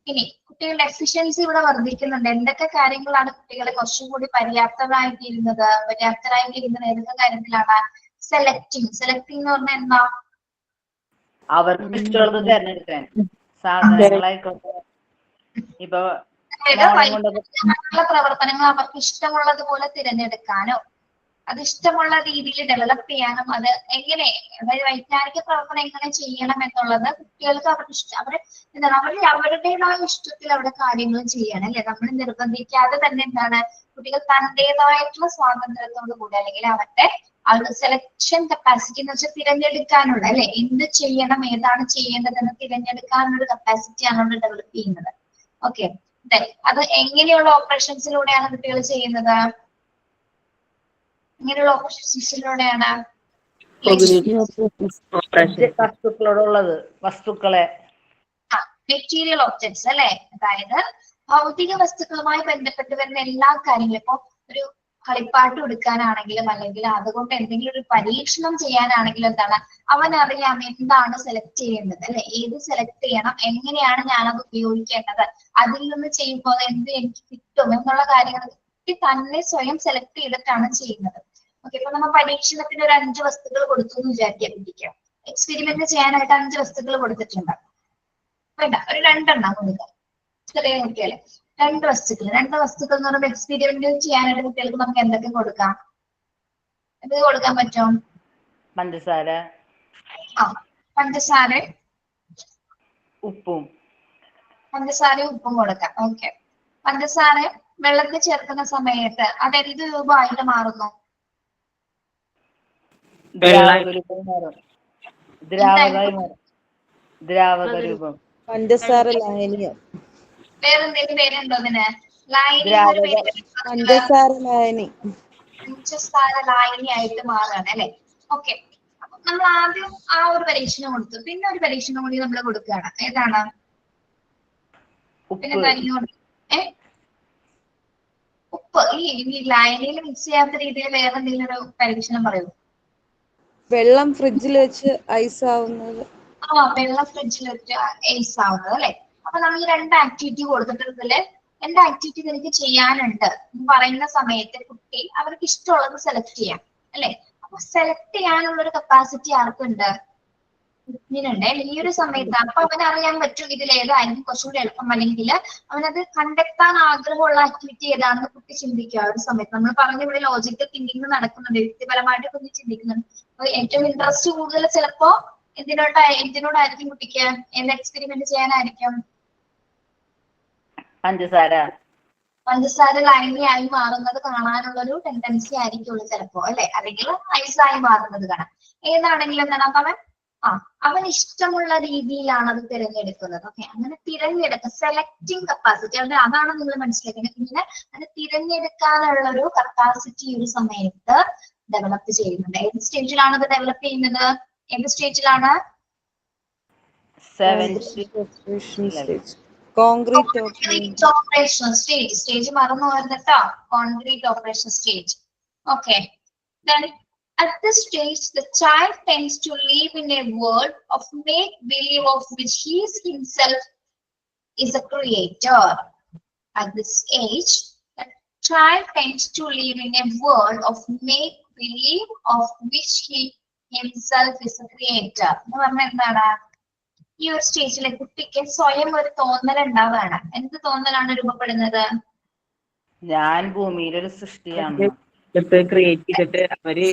Speaker 2: ഇനി കുട്ടികളുടെ എഫിഷ്യൻസി ഇവിടെ വർദ്ധിക്കുന്നുണ്ട്. എന്തൊക്കെ കാര്യങ്ങളാണ് കുട്ടികളെ കുറച്ചുകൂടി പര്യാപ്തരായിത്തീരുന്നത് ഏതൊക്കെ കാര്യത്തിലാണ്? സെലക്ടിങ് എന്ന് പറഞ്ഞാൽ എന്താ,
Speaker 7: അവർക്ക് ഇഷ്ടമുള്ളത് തിരഞ്ഞെടുക്കാൻ സാധനങ്ങളായിക്കോട്ടെ. ഇപ്പൊ
Speaker 2: പ്രവർത്തനങ്ങൾ അവർക്ക് ഇഷ്ടമുള്ളതുപോലെ തിരഞ്ഞെടുക്കാനോ അത് ഇഷ്ടമുള്ള രീതിയിൽ ഡെവലപ്പ് ചെയ്യാനും അത് എങ്ങനെ, അതായത് വൈജ്ഞാനിക പ്രവർത്തനം എങ്ങനെ ചെയ്യണം എന്നുള്ളത് കുട്ടികൾക്ക് അവരുടെ എന്താണ് അവരുടേതായ ഇഷ്ടത്തിൽ അവിടെ കാര്യങ്ങൾ ചെയ്യണം അല്ലെ. നമ്മൾ നിർബന്ധിക്കാതെ തന്നെ എന്താണ് കുട്ടികൾ തന്റേതായിട്ടുള്ള സ്വാതന്ത്ര്യത്തോടു കൂടി അല്ലെങ്കിൽ അവരുടെ സെലക്ഷൻ കപ്പാസിറ്റി എന്ന് വെച്ചാൽ തിരഞ്ഞെടുക്കാനുള്ള അല്ലെ, എന്ത് ചെയ്യണം ഏതാണ് ചെയ്യേണ്ടതെന്ന് തിരഞ്ഞെടുക്കാനുള്ള കപ്പാസിറ്റിയാണ് നമ്മൾ ഡെവലപ്പ് ചെയ്യുന്നത്. ഓക്കെ, അത് എങ്ങനെയുള്ള ഓപ്പറേഷൻസിലൂടെയാണ് കുട്ടികൾ ചെയ്യുന്നത്? ഇങ്ങനെയുള്ള ഓപ്പറേഷൻസിലൂടെയാണ്
Speaker 7: വസ്തുക്കളെ
Speaker 2: മെറ്റീരിയൽ ഒബ്ജക്ട്സ് അല്ലെ, അതായത് ഭൗതിക വസ്തുക്കളുമായി ബന്ധപ്പെട്ട് വരുന്ന എല്ലാ കാര്യങ്ങളും. ഇപ്പൊ ഒരു കളിപ്പാട്ട് എടുക്കാനാണെങ്കിലും അല്ലെങ്കിൽ അതുകൊണ്ട് എന്തെങ്കിലും ഒരു പരീക്ഷണം ചെയ്യാനാണെങ്കിലും എന്താണ് അവനറിയാം എന്താണ് സെലക്ട് ചെയ്യേണ്ടത് അല്ലെ, ഏത് സെലക്ട് ചെയ്യണം, എങ്ങനെയാണ് ഞാനത് ഉപയോഗിക്കേണ്ടത്, അതിൽ നിന്ന് ചെയ്യുമ്പോൾ എന്ത് എനിക്ക് കിട്ടും എന്നുള്ള കാര്യങ്ങൾ തന്നെ സ്വയം സെലക്ട് ചെയ്തിട്ടാണ് ചെയ്യുന്നത്. ഓക്കെ, ഇപ്പൊ നമ്മൾ പരീക്ഷണത്തിന് ഒരു 5 വസ്തുക്കൾ കൊടുത്തു എന്ന് വിചാരിക്കാം. എക്സ്പെരിമെന്റ് ചെയ്യാനായിട്ട് 5 വസ്തുക്കൾ കൊടുത്തിട്ടുണ്ട്. വേണ്ട, ഒരു 2 എണ്ണം കൊടുക്കാം. ചെറിയ കുട്ടികളെ 2 വസ്തുക്കൾ എന്ന് പറയുമ്പോൾ എക്സ്പെരിമെന്റ് ചെയ്യാനായിട്ട് കുട്ടികൾക്ക് നമുക്ക് എന്തൊക്കെ കൊടുക്കാം? എന്തൊക്കെ കൊടുക്കാൻ പറ്റും?
Speaker 7: പഞ്ചസാര,
Speaker 2: ഉപ്പും കൊടുക്കാം. ഓക്കെ, പഞ്ചസാര വെള്ളത്തിൽ ചേർക്കുന്ന സമയത്ത് അതെന്ത് രൂപമായിട്ട് മാറുന്നു?
Speaker 7: ദ്രാവക രൂപം.
Speaker 5: പഞ്ചസാര ലായനിയോ?
Speaker 2: വേറെന്തെങ്കിലും പേരുണ്ടോ അതിന്? പഞ്ചസാര ലായനി ആയിട്ട് മാറുകയാണ് അല്ലെ. ഓക്കെ, അപ്പൊ നമ്മൾ ആദ്യം ആ ഒരു പരീക്ഷണം കൊടുത്തു, പിന്നെ ഒരു പരീക്ഷണം കൂടി നമ്മൾ കൊടുക്കുകയാണ്. ഏതാണ്? പിന്നെ ഉപ്പ്. ഈ ലായനിയിൽ മിക്സ് ചെയ്യാത്ത രീതിയിൽ വേറെ എന്തെങ്കിലും ഒരു പരീക്ഷണം പറയൂ.
Speaker 5: വെള്ളം ഫ്രിഡ്ജിൽ വെച്ച് ഐസ് ആവുന്നത്.
Speaker 2: വെള്ളം ഫ്രിഡ്ജിൽ വെച്ച് ഐസ് ആവുന്നത് അല്ലെ. അപ്പൊ നമ്മൾ ഈ 2 ആക്ടിവിറ്റി കൊടുത്തിട്ടുണ്ടല്ലേ, 2 ആക്ടിവിറ്റി നിനക്ക് ചെയ്യാനുണ്ട് എന്ന് പറയുന്ന സമയത്ത് കുട്ടി അവർക്ക് ഇഷ്ടമുള്ളത് സെലക്ട് ചെയ്യാം അല്ലെ. അപ്പൊ സെലക്ട് ചെയ്യാനുള്ള ഒരു കപ്പാസിറ്റി ആർക്കുണ്ട്? കുഞ്ഞിനുണ്ട്. ഈ ഒരു സമയത്ത് അപ്പൊ അവനറിയാൻ പറ്റും ഇതിൽ ഏതായിരിക്കും കുറച്ചുകൂടി എളുപ്പം, അല്ലെങ്കിൽ അവനത് കണ്ടെത്താൻ ആഗ്രഹമുള്ള ആക്ടിവിറ്റി ഏതാണെന്ന് കുട്ടി ചിന്തിക്കുക. ആ ഒരു സമയത്ത് നമ്മൾ പറഞ്ഞ ഇവിടെ ലോജിക്കൽ തിങ്കിങ് നടക്കുന്നുണ്ട്, വ്യക്തിപരമായിട്ട് കുഞ്ഞ് ചിന്തിക്കുന്നുണ്ട്. അപ്പൊ ഏറ്റവും ഇൻട്രസ്റ്റ് കൂടുതൽ ചിലപ്പോ എന്തിനോടായിരിക്കും കുട്ടിക്ക്? എന്ത് എക്സ്പെരിമെന്റ് ചെയ്യാനായിരിക്കും? പഞ്ചസാര ലായനിയായി മാറുന്നത് കാണാനുള്ള ഒരു ടെൻഡൻസി ആയിരിക്കുള്ളൂ ചിലപ്പോ അല്ലെ, അല്ലെങ്കിൽ ഐസായി മാറുന്നത് കാണാം. ഏതാണെങ്കിലും എന്താണ് അവൻ അവൻ ഇഷ്ടമുള്ള രീതിയിലാണ് അത് തിരഞ്ഞെടുക്കുന്നത്. ഓക്കെ, അങ്ങനെ തിരഞ്ഞെടുക്കുക, സെലക്ടിങ് കപ്പാസിറ്റി, അതാണ് നിങ്ങൾ മനസ്സിലാക്കുന്നത്. ഇങ്ങനെ അത് തിരഞ്ഞെടുക്കാനുള്ള ഒരു കപ്പാസിറ്റി ഒരു സമയത്ത് ഡെവലപ്പ് ചെയ്യുന്നുണ്ട്. ഏത് സ്റ്റേജിലാണ് അത് ഡെവലപ്പ് ചെയ്യുന്നത്? ഏത് സ്റ്റേജിലാണ്?
Speaker 5: കോൺക്രീറ്റ്
Speaker 2: ഓപ്പറേഷൻ സ്റ്റേജ് മറന്നു വരുന്നട്ടോ. Concrete operation stage. Okay, then at this stage the child tends to live in a world of make believe of which he himself is a creator. At this age the child tends to live in a world of make believe of which he himself is a creator. എന്ന് പറഞ്ഞാൽ എന്താണ്? ഈ ഒരു സ്റ്റേജിലെ കുട്ടിക്ക് സ്വയം ഒരു തോന്നൽ ഉണ്ടാവുകയാണ്. എന്ത് തോന്നലാണ് രൂപപ്പെടുന്നത്?
Speaker 7: ഞാൻ ഭൂമിയിലൊരു സൃഷ്ടിയാണ്,
Speaker 6: ക്രിയേറ്റ് ചെയ്തിട്ട് അവര്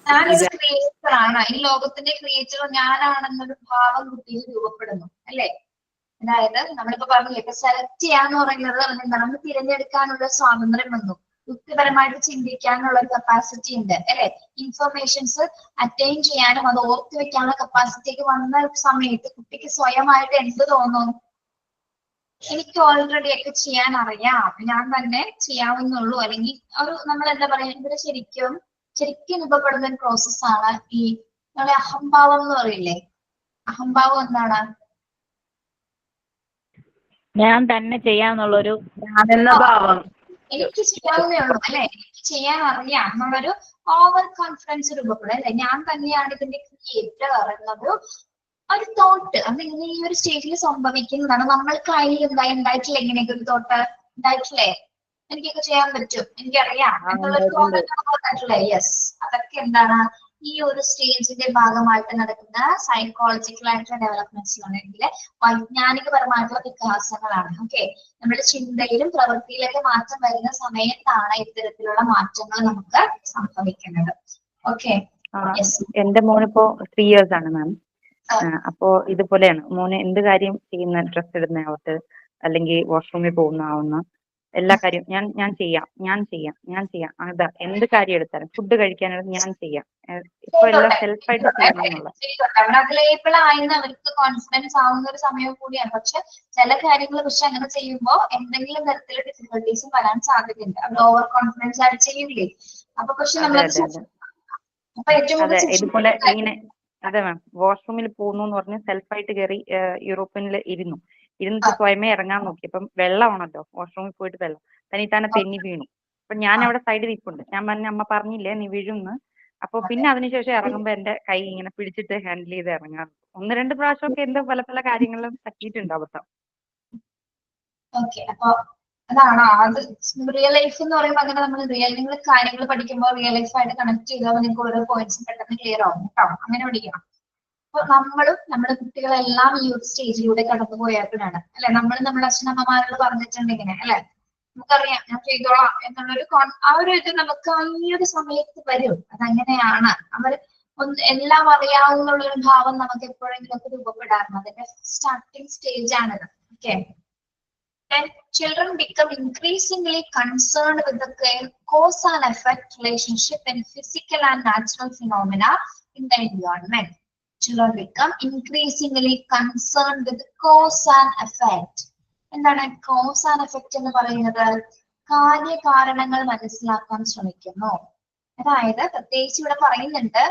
Speaker 2: ഞാനൊരു ക്രിയേറ്റർ ആണ്, ഈ ലോകത്തിന്റെ ക്രിയേറ്റർ ഞാനാണെന്നൊരു ഭാവം കുട്ടിയിൽ രൂപപ്പെടുന്നു അല്ലെ? അതായത് നമ്മളിപ്പോ പറഞ്ഞില്ലേ, ഇപ്പൊ സെലക്ട് ചെയ്യാന്ന് പറയുന്നത് എന്താണ്? നമ്മൾ തിരഞ്ഞെടുക്കാനുള്ള സ്വാതന്ത്ര്യം വന്നു, യുക്തിപരമായിട്ട് ചിന്തിക്കാനുള്ള ഒരു കപ്പാസിറ്റി ഉണ്ട് അല്ലെ? ഇൻഫർമേഷൻസ് അറ്റൈൻ ചെയ്യാനും അത് ഓർത്തു വെക്കാനുള്ള കപ്പാസിറ്റിക്ക് വന്ന സമയത്ത് കുട്ടിക്ക് സ്വയമായിട്ട് എന്ത് തോന്നും? എനിക്ക് ഓൾറെഡി ഒക്കെ ചെയ്യാൻ അറിയാം, ഞാൻ തന്നെ ചെയ്യാവുന്നുള്ളൂ, അല്ലെങ്കിൽ ഒരു നമ്മൾ എന്താ പറയാ, ഇവിടെ ശരിക്കും രൂപപ്പെടുന്ന ഒരു പ്രോസസ്സാണ് ഈ നമ്മളെ അഹംഭാവം എന്ന് പറയില്ലേ? അഹംഭാവം എന്താണ്?
Speaker 3: ഞാൻ തന്നെ ചെയ്യാന്നുള്ളൊരു
Speaker 7: ഭാവം.
Speaker 2: എനിക്ക് ചെയ്യാവുന്നേ ഉള്ളൂ അല്ലെ, എനിക്ക് ചെയ്യാൻ അറിയാം എന്നുള്ളൊരു ഓവർ കോൺഫിഡൻസ് രൂപപ്പെടും അല്ലെ? ഞാൻ തന്നെയാണ് ഇതിന്റെ ക്രിയേറ്റർ എന്നത് ഒരു തോട്ട്. അത് ഇങ്ങനെ ഈ ഒരു സ്റ്റേജിൽ സംഭവിക്കുന്നതാണ്. നമ്മൾക്കായി ഉണ്ടായിട്ടില്ല ഇങ്ങനെയൊക്കെ ഒരു തോട്ട് ഉണ്ടായിട്ടില്ലേ? എനിക്കൊക്കെ ചെയ്യാൻ പറ്റും, എനിക്കറിയാം എന്നുള്ളൊരു തോന്നൽ. യെസ്, അതൊക്കെ എന്താണ്? ഈ ഒരു സ്റ്റേജിന്റെ ഭാഗമായിട്ട് നടക്കുന്ന സൈക്കോളജിക്കൽ ആയിട്ടുള്ള ഡെവലപ്മെന്റ്സ് ആണെങ്കിൽ വൈജ്ഞാനികപരമായിട്ടുള്ള വികാസങ്ങളാണ്. ഓക്കെ, നമ്മുടെ ചിന്തയിലും പ്രവൃത്തിയിലൊക്കെ മാറ്റം വരുന്ന സമയത്താണ് ഇത്തരത്തിലുള്ള മാറ്റങ്ങൾ നമുക്ക് സംഭവിക്കുന്നത്. ഓക്കെ,
Speaker 3: എന്റെ മോനിപ്പോ 3 years ആണ് മാം. അപ്പോ ഇതുപോലെയാണ് മോന് എന്ത് കാര്യം ചെയ്യുന്ന, ഡ്രസ് ഇടുന്നതാവട്ടെ അല്ലെങ്കിൽ വാഷ്റൂമിൽ പോകുന്നതാവുന്ന എല്ലാ കാര്യവും ഞാൻ ചെയ്യാം. അതാ എന്ത് കാര്യം എടുത്താലും, ഫുഡ് കഴിക്കാനായിട്ട് ഞാൻ ചെയ്യാം. ഇപ്പൊ എല്ലാം സെൽഫായിട്ട് ചെയ്യണമെന്നുള്ള
Speaker 2: അവർക്ക് കോൺഫിഡൻസ് ആവുന്ന ഒരു സമയം കൂടിയാണ്. പക്ഷെ ചില കാര്യങ്ങൾ പക്ഷെ അങ്ങനെ ചെയ്യുമ്പോൾ എന്തെങ്കിലും തരത്തിലുള്ള ഡിഫിക്കൽട്ടീസും വരാൻ സാധ്യതയുണ്ട്. അവർ ഓവർ കോൺഫിഡൻസ് ആയിട്ട് ചെയ്യില്ലേ? അപ്പൊ പക്ഷെ നമ്മൾ
Speaker 3: അതെ ഇതുപോലെ ഇങ്ങനെ അതെ മാം, വാഷ്റൂമിൽ പോകുന്നു എന്ന് പറഞ്ഞ് സെൽഫായിട്ട് കയറി യൂറോപ്യനിൽ ഇരുന്നിട്ട് സ്വയമേ ഇറങ്ങാൻ നോക്കി. അപ്പം വെള്ളമാണല്ലോ, വാഷ്റൂമിൽ പോയിട്ട് വെള്ളം തന്നെ തെന്നി വീണു. അപ്പൊ ഞാൻ അവിടെ സൈഡിൽ നിൽപ്പുണ്ട്. ഞാൻ പറഞ്ഞ അമ്മ പറഞ്ഞില്ലേ നീ വീഴുന്ന്. അപ്പൊ പിന്നെ അതിനുശേഷം ഇറങ്ങുമ്പോ എന്റെ കൈ ഇങ്ങനെ പിടിച്ചിട്ട് ഹാൻഡിൽ ചെയ്ത് ഇറങ്ങാറ്. 1-2 പ്രാവശ്യമൊക്കെ എന്തോ പല കാര്യങ്ങളും പറ്റിയിട്ടുണ്ട് അബദ്ധം.
Speaker 2: ഓക്കെ, അപ്പൊ അതാണ് അത് റിയൽ ലൈഫ് എന്ന് പറയുമ്പോൾ അങ്ങനെ നമ്മൾ നിങ്ങൾ കാര്യങ്ങൾ പഠിക്കുമ്പോൾ റിയൽ ലൈഫായിട്ട് കണക്ട് ചെയ്താൽ നിങ്ങൾക്ക് ഓരോ പോയിന്റ്സും പെട്ടെന്ന് ക്ലിയർ ആവും കേട്ടോ. അങ്ങനെ പഠിക്കണം. അപ്പൊ നമ്മളും നമ്മുടെ കുട്ടികളെല്ലാം ഈ ഒരു സ്റ്റേജിലൂടെ കടന്നു പോയപ്പോഴാണ് അല്ലെ, നമ്മൾ നമ്മുടെ അച്ഛനമ്മമാരോട് പറഞ്ഞിട്ടുണ്ട് ഇങ്ങനെ അല്ലെ, നമുക്കറിയാം ഞാൻ ചെയ്തോളാം എന്നുള്ളൊരു ആ ഒരു ഇത് നമുക്ക് ഈ ഒരു സമയത്ത് വരും. അതങ്ങനെയാണ്, അവർ എല്ലാം അറിയാവുന്നുള്ളൊരു ഭാവം നമുക്ക് എപ്പോഴെങ്കിലും ഒക്കെ രൂപപ്പെടാറുണ്ട്. അതിന്റെ സ്റ്റാർട്ടിങ് സ്റ്റേജ് ആണിത്. Okay, and children become increasingly concerned with the cause and effect relationship and physical and natural phenomena in the environment. Children become increasingly concerned with the cause and effect. എന്താണ് cause and effect എന്ന് പറയുന്നത്? കാര്യകാരണങ്ങൾ മനസ്സിലാക്കാൻ ശ്രമിക്കുന്നു. അതായത് പ്രത്യേകിച്ച് ഇവിടെ പറയുന്നുണ്ട്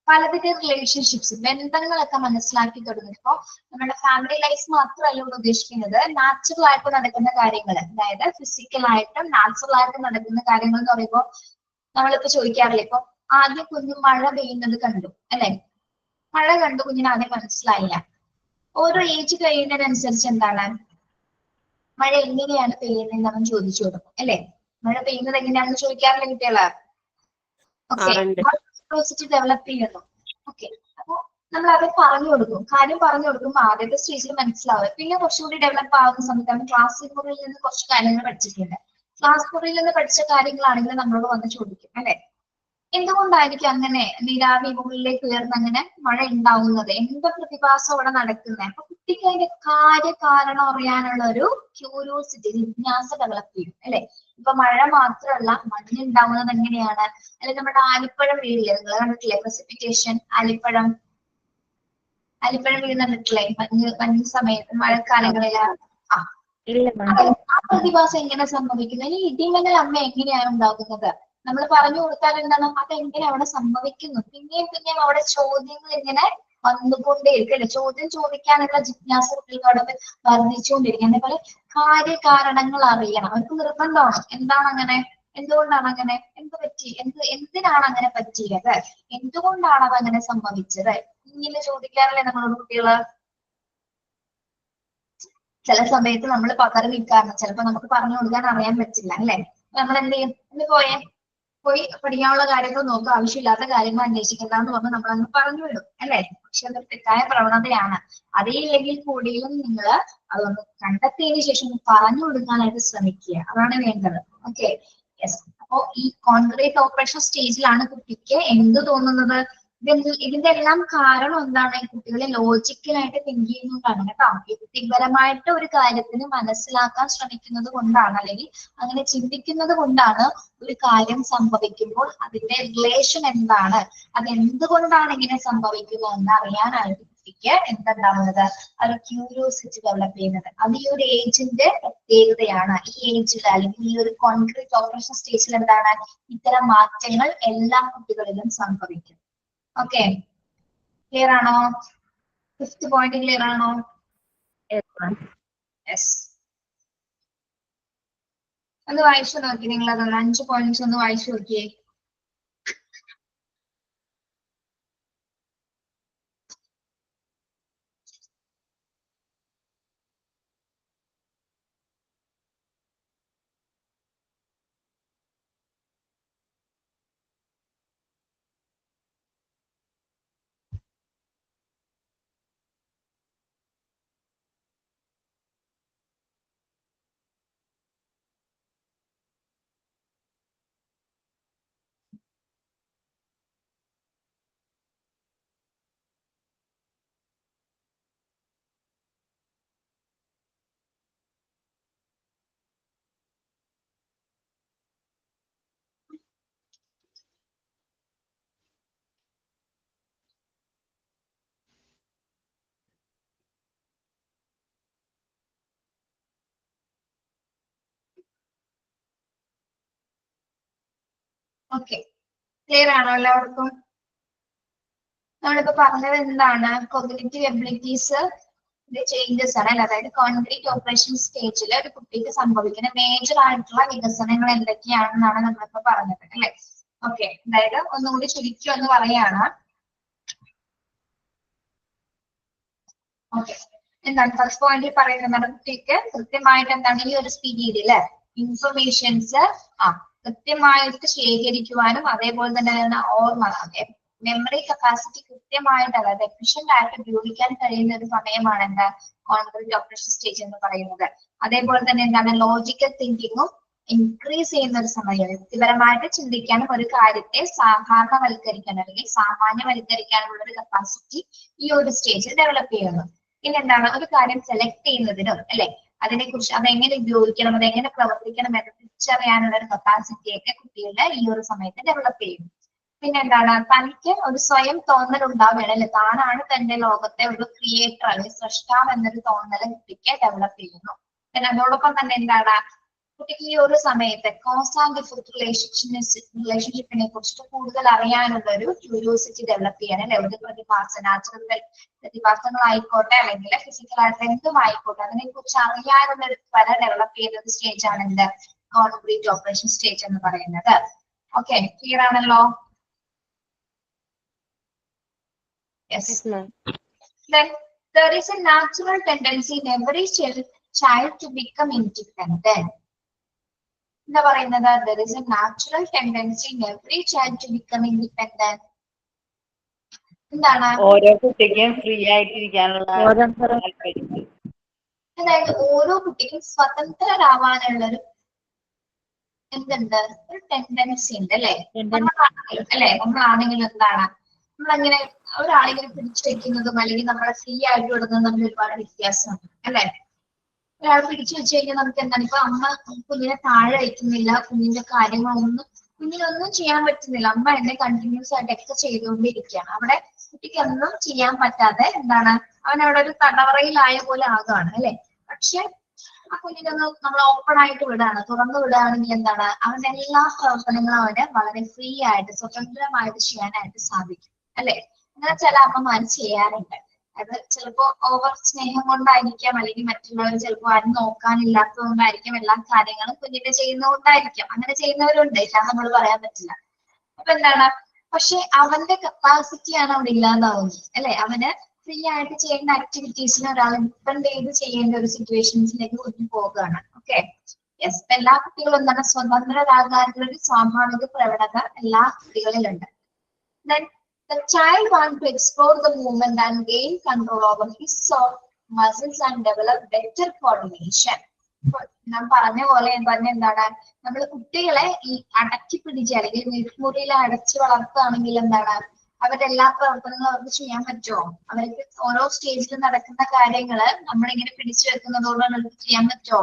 Speaker 2: പലതരം റിലേഷൻഷിപ്സ്, ബന്ധങ്ങളൊക്കെ മനസ്സിലാക്കി തുടങ്ങിയപ്പോ നമ്മുടെ ഫാമിലി ലൈഫ് മാത്രമല്ല ഇവിടെ ഉദ്ദേശിക്കുന്നത്, നാച്ചുറൽ ആയിട്ട് നടക്കുന്ന കാര്യങ്ങൾ, അതായത് ഫിസിക്കലായിട്ടും നാച്ചുറൽ ആയിട്ടും നടക്കുന്ന കാര്യങ്ങൾ എന്ന് പറയുമ്പോൾ നമ്മളിപ്പോ ചോദിക്കാറില്ല, ഇപ്പൊ ആദ്യം കുഞ്ഞു മഴ പെയ്യുന്നത് കണ്ടു അല്ലെ, മഴ കണ്ടു കുഞ്ഞിന് ആദ്യം മനസ്സിലായില്ല. ഓരോ ഏജ് കഴിയുന്നതിനനുസരിച്ച് എന്താണ് മഴ എങ്ങനെയാണ് പെയ്യുന്നതെന്ന് അവൻ ചോദിച്ചു കൊടുക്കും അല്ലെ. മഴ പെയ്യുന്നത് എങ്ങനെയാണെന്ന് ചോദിക്കാറില്ല കുട്ടികള്? ഓക്കെ, ഡെവലപ്പ് ചെയ്യുന്നു. ഓക്കെ, അപ്പൊ നമ്മൾ അത് പറഞ്ഞു കൊടുക്കും, കാര്യം പറഞ്ഞു കൊടുക്കുമ്പോൾ ആദ്യത്തെ സ്റ്റേജിൽ മനസ്സിലാവും. പിന്നെ കുറച്ചുകൂടി ഡെവലപ്പ് ആവുന്ന സമയത്ത് ക്ലാസ് മുറിയിൽ നിന്ന് കുറച്ച് കാര്യങ്ങൾ പഠിച്ചിട്ടുണ്ട്. ക്ലാസ് മുറിയിൽ നിന്ന് പഠിച്ച കാര്യങ്ങളാണെങ്കിൽ നമ്മളോട് വന്ന് ചോദിക്കും അല്ലെ, എന്തുകൊണ്ടായിരിക്കും അങ്ങനെ നീരാവി മുകളിലേക്ക് ഉയർന്ന് അങ്ങനെ മഴ ഉണ്ടാവുന്നത്, എന്താ പ്രതിഭാസം അവിടെ നടക്കുന്നത്? അപ്പൊ കുട്ടിക്ക് അതിന്റെ കാര്യകാരണം അറിയാനുള്ള ഒരു ക്യൂരിയോസിറ്റി, ജിജ്ഞാസ ഡെവലപ്പ് ചെയ്യും അല്ലെ. ഇപ്പൊ മഴ മാത്രമല്ല, മഞ്ഞ് ഉണ്ടാവുന്നത് എങ്ങനെയാണ്, അല്ലെങ്കിൽ നമ്മുടെ ആലിപ്പഴം വീഴില്ലേ, നിങ്ങൾ കണ്ടിട്ടില്ലേ പ്രസിപ്പിറ്റേഷൻ, ആലിപ്പഴം ആലിപ്പഴം വീഴുന്നിട്ടില്ലേ മഞ്ഞ് സമയത്ത് മഴക്കാലങ്ങളില്. ആ
Speaker 3: ഇല്ല മാം.
Speaker 2: ആ പ്രതിഭാസം എങ്ങനെ സംഭവിക്കുന്നത്? ഈ ഇടിമിന്നൽ അമ്മ എങ്ങനെയാണ് ഉണ്ടാകുന്നത്? നമ്മൾ പറഞ്ഞു കൊടുത്താൽ എന്താണ് അതെങ്ങനെ അവിടെ സംഭവിക്കുന്നു? പിന്നെയും പിന്നെയും അവിടെ ചോദ്യങ്ങൾ ഇങ്ങനെ വന്നുകൊണ്ടേയിരിക്കും അല്ലെ? ചോദ്യം ചോദിക്കാനുള്ള ജിജ്ഞാസ കുട്ടികൾക്ക് അവിടെ വർദ്ധിച്ചുകൊണ്ടിരിക്കും. അതേപോലെ കാര്യകാരണങ്ങൾ അറിയണം. അവർക്ക് നിർബന്ധമാണ്. എന്താണ് അങ്ങനെ? എന്തുകൊണ്ടാണ് അങ്ങനെ? എന്ത് പറ്റി? എന്തിനാണ് അങ്ങനെ പറ്റിയത്? എന്തുകൊണ്ടാണ് അത് അങ്ങനെ സംഭവിച്ചത്? ഇങ്ങനെ ചോദിക്കാറില്ലേ നമ്മളോട് കുട്ടികള്? ചില സമയത്ത് നമ്മൾ പകരം നിൽക്കാറുണ്ട്. ചിലപ്പോ നമുക്ക് പറഞ്ഞു കൊടുക്കാൻ അറിയാൻ പറ്റില്ല അല്ലെ? നമ്മൾ എന്ത് ചെയ്യും? ഒന്ന് പോയി പഠിക്കാനുള്ള കാര്യങ്ങൾ നോക്കുക, ആവശ്യമില്ലാത്ത കാര്യങ്ങൾ അന്വേഷിക്കണ്ടെന്ന് പറഞ്ഞ് നമ്മൾ അങ്ങ് പറഞ്ഞു വിടും അല്ലെ? പക്ഷെ അതൊരു തെറ്റായ പ്രവണതയാണ്. അറിയില്ലെങ്കിൽ കൂടിയും നിങ്ങൾ അതൊന്ന് കണ്ടെത്തിയതിനു ശേഷം പറഞ്ഞു കൊടുക്കാനായിട്ട് ശ്രമിക്കുക. അതാണ് വേണ്ടത്. Okay, yes. അപ്പോ ഈ കോൺക്രീറ്റ് ഓപ്പറേഷൻ സ്റ്റേജിലാണ് കുട്ടിക്ക് എന്ത് തോന്നുന്നത്? ഇതിന്റെ എല്ലാം കാരണം എന്താണ്? കുട്ടികളെ ലോജിക്കലായിട്ട് തിങ്ക് ചെയ്യുന്നതാണ് കേട്ടോ. യുക്തിപരമായിട്ട് ഒരു കാര്യത്തിന് മനസ്സിലാക്കാൻ ശ്രമിക്കുന്നത് കൊണ്ടാണ്, അല്ലെങ്കിൽ അങ്ങനെ ചിന്തിക്കുന്നത് കൊണ്ടാണ് ഒരു കാര്യം സംഭവിക്കുമ്പോൾ അതിന്റെ റിലേഷൻ എന്താണ്, അത് എന്തുകൊണ്ടാണ് ഇങ്ങനെ സംഭവിക്കുന്നത് എന്ന് അറിയാനായിട്ട് കുട്ടിക്ക് എന്തുണ്ടാവുന്നത്? ഒരു ക്യൂരിയോസിറ്റി ഡെവലപ്പ് ചെയ്യുന്നത്. അത് ഈ ഒരു ഏജിന്റെ പ്രത്യേകതയാണ്. ഈ ഏജിൽ അല്ലെങ്കിൽ ഈ ഒരു കോൺക്രീറ്റ് ഓപ്പറേഷൻ സ്റ്റേജിൽ എന്താണ്? ഇത്തരം മാറ്റങ്ങൾ എല്ലാ കുട്ടികളിലും സംഭവിക്കും. ഓക്കെ, ക്ലിയർ ആണോ? 5th പോയിന്റ് ക്ലിയർ ആണോ? യെസ്. ഒന്ന് വായിച്ചു നോക്കി നിങ്ങൾ. അതൊന്ന് 5 പോയിന്റ്സ് ഒന്ന് വായിച്ചു നോക്കിയേ. ഓക്കെ, ക്ലിയർ ആണോ എല്ലാവർക്കും? നമ്മളിപ്പോ പറഞ്ഞത് എന്താണ്? കോഗ്നിറ്റീവ് എബിലിറ്റീസ് ചേഞ്ചസ് ആണ് അല്ലെ? അതായത് കോൺക്രീറ്റ് ഓപ്പറേഷൻ സ്റ്റേജിൽ ഒരു കുട്ടിക്ക് സംഭവിക്കുന്ന മേജർ ആയിട്ടുള്ള വികസനങ്ങൾ എന്തൊക്കെയാണെന്നാണ് നമ്മളിപ്പോ പറഞ്ഞത് അല്ലെ? ഓക്കെ, അതായത് ഒന്നുകൂടി ചുരുക്കി ഒന്ന് പറയാണ്. ഓക്കെ, എന്താണ് ഫസ്റ്റ് പോയിന്റിൽ പറയുന്നത്? കുട്ടിക്ക് കൃത്യമായിട്ട് എന്താണ് ഈ ഒരു പീരീഡില് ഇൻഫർമേഷൻസ് കൃത്യമായിട്ട് ശേഖരിക്കുവാനും അതേപോലെ തന്നെ ഓർമ്മ മെമ്മറി കപ്പാസിറ്റി കൃത്യമായിട്ട്, അതായത് എഫിഷ്യന്റ് ആയിട്ട് ഉപയോഗിക്കാൻ കഴിയുന്ന ഒരു സമയമാണ് എന്താ കോൺക്രീറ്റ് ഓപ്പറേഷൻ സ്റ്റേജ് എന്ന് പറയുന്നത്. അതേപോലെ തന്നെ എന്താണ് ലോജിക്കൽ തിങ്കിങ്ങും ഇൻക്രീസ് ചെയ്യുന്ന ഒരു സമയം. വ്യക്തിപരമായിട്ട് ചിന്തിക്കാനും ഒരു കാര്യത്തെ സാധാരണവൽക്കരിക്കാൻ അല്ലെങ്കിൽ സാമാന്യവൽക്കരിക്കാനുള്ള ഒരു കപ്പാസിറ്റി ഈ ഒരു സ്റ്റേജിൽ ഡെവലപ്പ് ചെയ്യുന്നു. പിന്നെ എന്താണ് ഒരു കാര്യം സെലക്ട് ചെയ്യുന്നതിനും അല്ലെ അതിനെക്കുറിച്ച് അതെങ്ങനെ ഉപയോഗിക്കണം, അതെങ്ങനെ പ്രവർത്തിക്കണം എന്ന് തിരിച്ചറിയാനുള്ള ഒരു കപ്പാസിറ്റി ഒക്കെ കുട്ടികളുടെ ഈ ഒരു സമയത്ത് ഡെവലപ്പ് ചെയ്യുന്നു. പിന്നെ എന്താണ് തനിക്ക് ഒരു സ്വയം തോന്നൽ ഉണ്ടാവുകയാണ് അല്ലെ? താനാണ് തന്റെ ലോകത്തെ ഒരു ക്രിയേറ്റർ അല്ലെങ്കിൽ സൃഷ്ടാവ് എന്നൊരു തോന്നൽ കുട്ടിക്ക് ഡെവലപ്പ് ചെയ്യുന്നു. പിന്നെ അതോടൊപ്പം തന്നെ എന്താണ് കുട്ടിക്ക് ഈ ഒരു സമയത്ത് കോസ് ആൻഡ് ഇഫക്ട് റിലേഷൻഷിപ്പിനെ കുറിച്ചിട്ട് കൂടുതൽ അറിയാനുള്ള ഒരു ക്യൂരിയോസിറ്റി ഡെവലപ്പ് ചെയ്യാൻ അല്ലെ? ഒരു പ്രതിഭാസം, നാച്ചുറൽ പ്രതിഭാസങ്ങളായിക്കോട്ടെ അല്ലെങ്കിൽ ഫിസിക്കൽ ആയിട്ട് എന്തും ആയിക്കോട്ടെ അതിനെ കുറിച്ച് അറിയാനുള്ള ഒരു ത്വര ഡെവലപ്പ് ചെയ്യുന്ന ഒരു സ്റ്റേജ് ആണ് എന്ത് കോൺക്രീറ്റ് ഓപ്പറേഷൻ സ്റ്റേജ് എന്ന് പറയുന്നത്. ഓക്കെ, ക്ലിയർ ആണല്ലോ? Yes. Then there is a natural tendency in every child to become independent. എന്താ പറയുന്നത്? There is a natural tendency in every child to become independent. എന്താണ്?
Speaker 7: ഓരോ കുട്ടിക്കും ഫ്രീ ആയിട്ടിരിക്കാനുള്ള
Speaker 2: അതായത് ഓരോ കുട്ടിക്കും സ്വതന്ത്രരാവാനുള്ളൊരു എന്തുണ്ട്? ഒരു ടെൻഡൻസി ഉണ്ട് അല്ലെ? നമ്മളാണെങ്കിലും എന്താണ് നമ്മളങ്ങനെ ഒരാളെങ്കിലും പിടിച്ചു വെക്കുന്നതും അല്ലെങ്കിൽ നമ്മളെ ഫ്രീ ആയിട്ട് വിടുന്നതും തമ്മിൽ ഒരുപാട് വ്യത്യാസമുണ്ട് അല്ലെ? ഒരാൾ പിടിച്ചു വെച്ച് കഴിഞ്ഞാൽ നമുക്ക് എന്താണ് ഇപ്പൊ അമ്മ കുഞ്ഞിനെ താഴെ വയ്ക്കുന്നില്ല, കുഞ്ഞിന്റെ കാര്യങ്ങളൊന്നും കുഞ്ഞിനൊന്നും ചെയ്യാൻ പറ്റുന്നില്ല, അമ്മ എന്നെ കണ്ടിന്യൂസ് ആയിട്ട് ഒക്കെ ചെയ്തുകൊണ്ടിരിക്കുകയാണ്. അവിടെ കുട്ടിക്ക് ഒന്നും ചെയ്യാൻ പറ്റാതെ എന്താണ് അവൻ അവിടെ ഒരു തടവറയിലായ പോലെ ആകാണ് അല്ലെ. പക്ഷെ ആ കുഞ്ഞിനൊന്ന് നമ്മൾ ഓപ്പൺ ആയിട്ട് വിടാണ്, തുറന്നു വിടുകയാണെങ്കിൽ എന്താണ് അവന്റെ എല്ലാ പ്രവർത്തനങ്ങളും അവന് വളരെ ഫ്രീ ആയിട്ട് സ്വതന്ത്രമായിട്ട് ചെയ്യാനായിട്ട് സാധിക്കും അല്ലെ. അങ്ങനെ ചില അമ്മമാര് ചെയ്യാറുണ്ട്. അത് ചിലപ്പോ ഓവർ സ്നേഹം കൊണ്ടായിരിക്കാം, അല്ലെങ്കിൽ മറ്റുള്ളവർ ചിലപ്പോൾ ആരും നോക്കാനില്ലാത്തത് കൊണ്ടായിരിക്കാം, എല്ലാ കാര്യങ്ങളും കുഞ്ഞിനെ ചെയ്യുന്നതുകൊണ്ടായിരിക്കാം. അങ്ങനെ ചെയ്യുന്നവരുണ്ട്, ഇല്ല നമ്മൾ പറയാൻ പറ്റില്ല. അപ്പൊ എന്താണ്, പക്ഷെ അവന്റെ കപ്പാസിറ്റിയാണ് അവിടെ ഇല്ലാതാവുന്നത് അല്ലെ. അവന് ഫ്രീ ആയിട്ട് ചെയ്യേണ്ട ആക്ടിവിറ്റീസിന് ഒരാളെ ഡിപ്പെൻഡ് ചെയ്ത് ചെയ്യേണ്ട ഒരു സിറ്റുവേഷൻസിലേക്ക് കുഞ്ഞു പോകുകയാണ്. Okay, yes. എല്ലാ കുട്ടികളും എന്താണ് സ്വതന്ത്രരാകാനുള്ള ഒരു സ്വാഭാവിക പ്രവണത എല്ലാ കുട്ടികളിലുണ്ട്. Then the child wants to explore the movement and gain control over his soft muscles and develop better coordination. ഞാൻ പറഞ്ഞ പോലെ തന്നെ എന്താണ്, നമ്മൾ കുട്ടികളെ ഈ അടക്കി പിടിച്ച് അല്ലെങ്കിൽ വീട്ടുമുറിയിൽ അടച്ചു വളർത്തുകയാണെങ്കിൽ എന്താണ് അവരുടെ എല്ലാ പ്രവർത്തനങ്ങളും അവർക്ക് ചെയ്യാൻ പറ്റുമോ? അവർക്ക് ഓരോ സ്റ്റേജിൽ നടക്കുന്ന കാര്യങ്ങള് നമ്മളിങ്ങനെ പിടിച്ചു വെക്കുന്നതോടെ അവർക്ക് ചെയ്യാൻ പറ്റുമോ?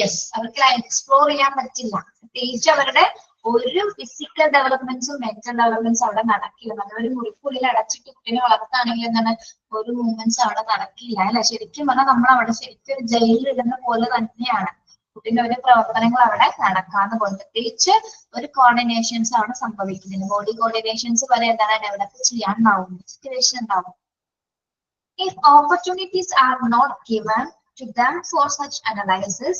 Speaker 2: യെസ്, അവർക്ക് എക്സ്പ്ലോർ ചെയ്യാൻ പറ്റില്ല. പ്രത്യേകിച്ച് അവരുടെ ഒരു ഫിസിക്കൽ ഡെവലപ്മെന്റ്സും മെന്റൽ ഡെവലപ്മെന്റ്സും അവിടെ നടക്കില്ല. നമ്മളൊരു മുറിക്കുള്ളിൽ അടച്ചിട്ട് കുട്ടീനെ വളർത്തുകയാണെങ്കിൽ എന്താണ് ഒരു മൂവ്മെന്റ്സ് അവിടെ നടക്കില്ല അല്ലെ. ശരിക്കും പറഞ്ഞാൽ നമ്മൾ അവിടെ ശരിക്കും ഒരു ജയിലിൽ ഇടുന്ന പോലെ തന്നെയാണ്. കുട്ടീന്റെ ഒരു പ്രവർത്തനങ്ങൾ അവിടെ നടക്കാതെ പോലെ, പ്രത്യേകിച്ച് ഒരു കോർഡിനേഷൻസ് അവിടെ സംഭവിക്കുന്നില്ല. ബോഡി കോർഡിനേഷൻസ് വരെ എന്താണ് ഡെവലപ്പ് ചെയ്യാനുണ്ടാവും, സിറ്റുവേഷൻ ഉണ്ടാവും. If opportunities are not given to them for such analysis,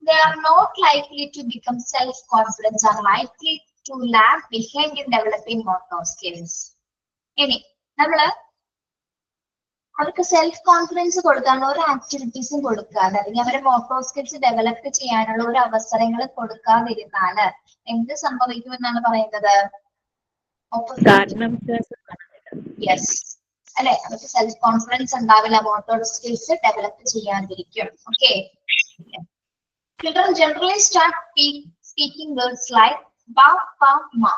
Speaker 2: they are not likely to become self-confident and likely to lag behind in developing motor skills. ഇനി നമ്മള് അവർക്ക് self confidence കൊടുക്കാനുള്ള ഒരു ആക്ടിവിറ്റീസും കൊടുക്കാതെ, അല്ലെങ്കിൽ അവരെ മോട്ടോർ സ്കിൽസ് ഡെവലപ്പ് ചെയ്യാനുള്ള ഒരു അവസരങ്ങൾ കൊടുക്കാതിരുന്നാല് എന്ത് സംഭവിക്കുമെന്നാണ് പറയുന്നത്? യെസ് അല്ലെ, അവർക്ക് സെൽഫ് കോൺഫിഡൻസ് ഉണ്ടാവില്ല, മോട്ടോർ സ്കിൽസ് ഡെവലപ്പ് ചെയ്യാതിരിക്കും. Okay, children generally start speaking words like ba, pa, ma.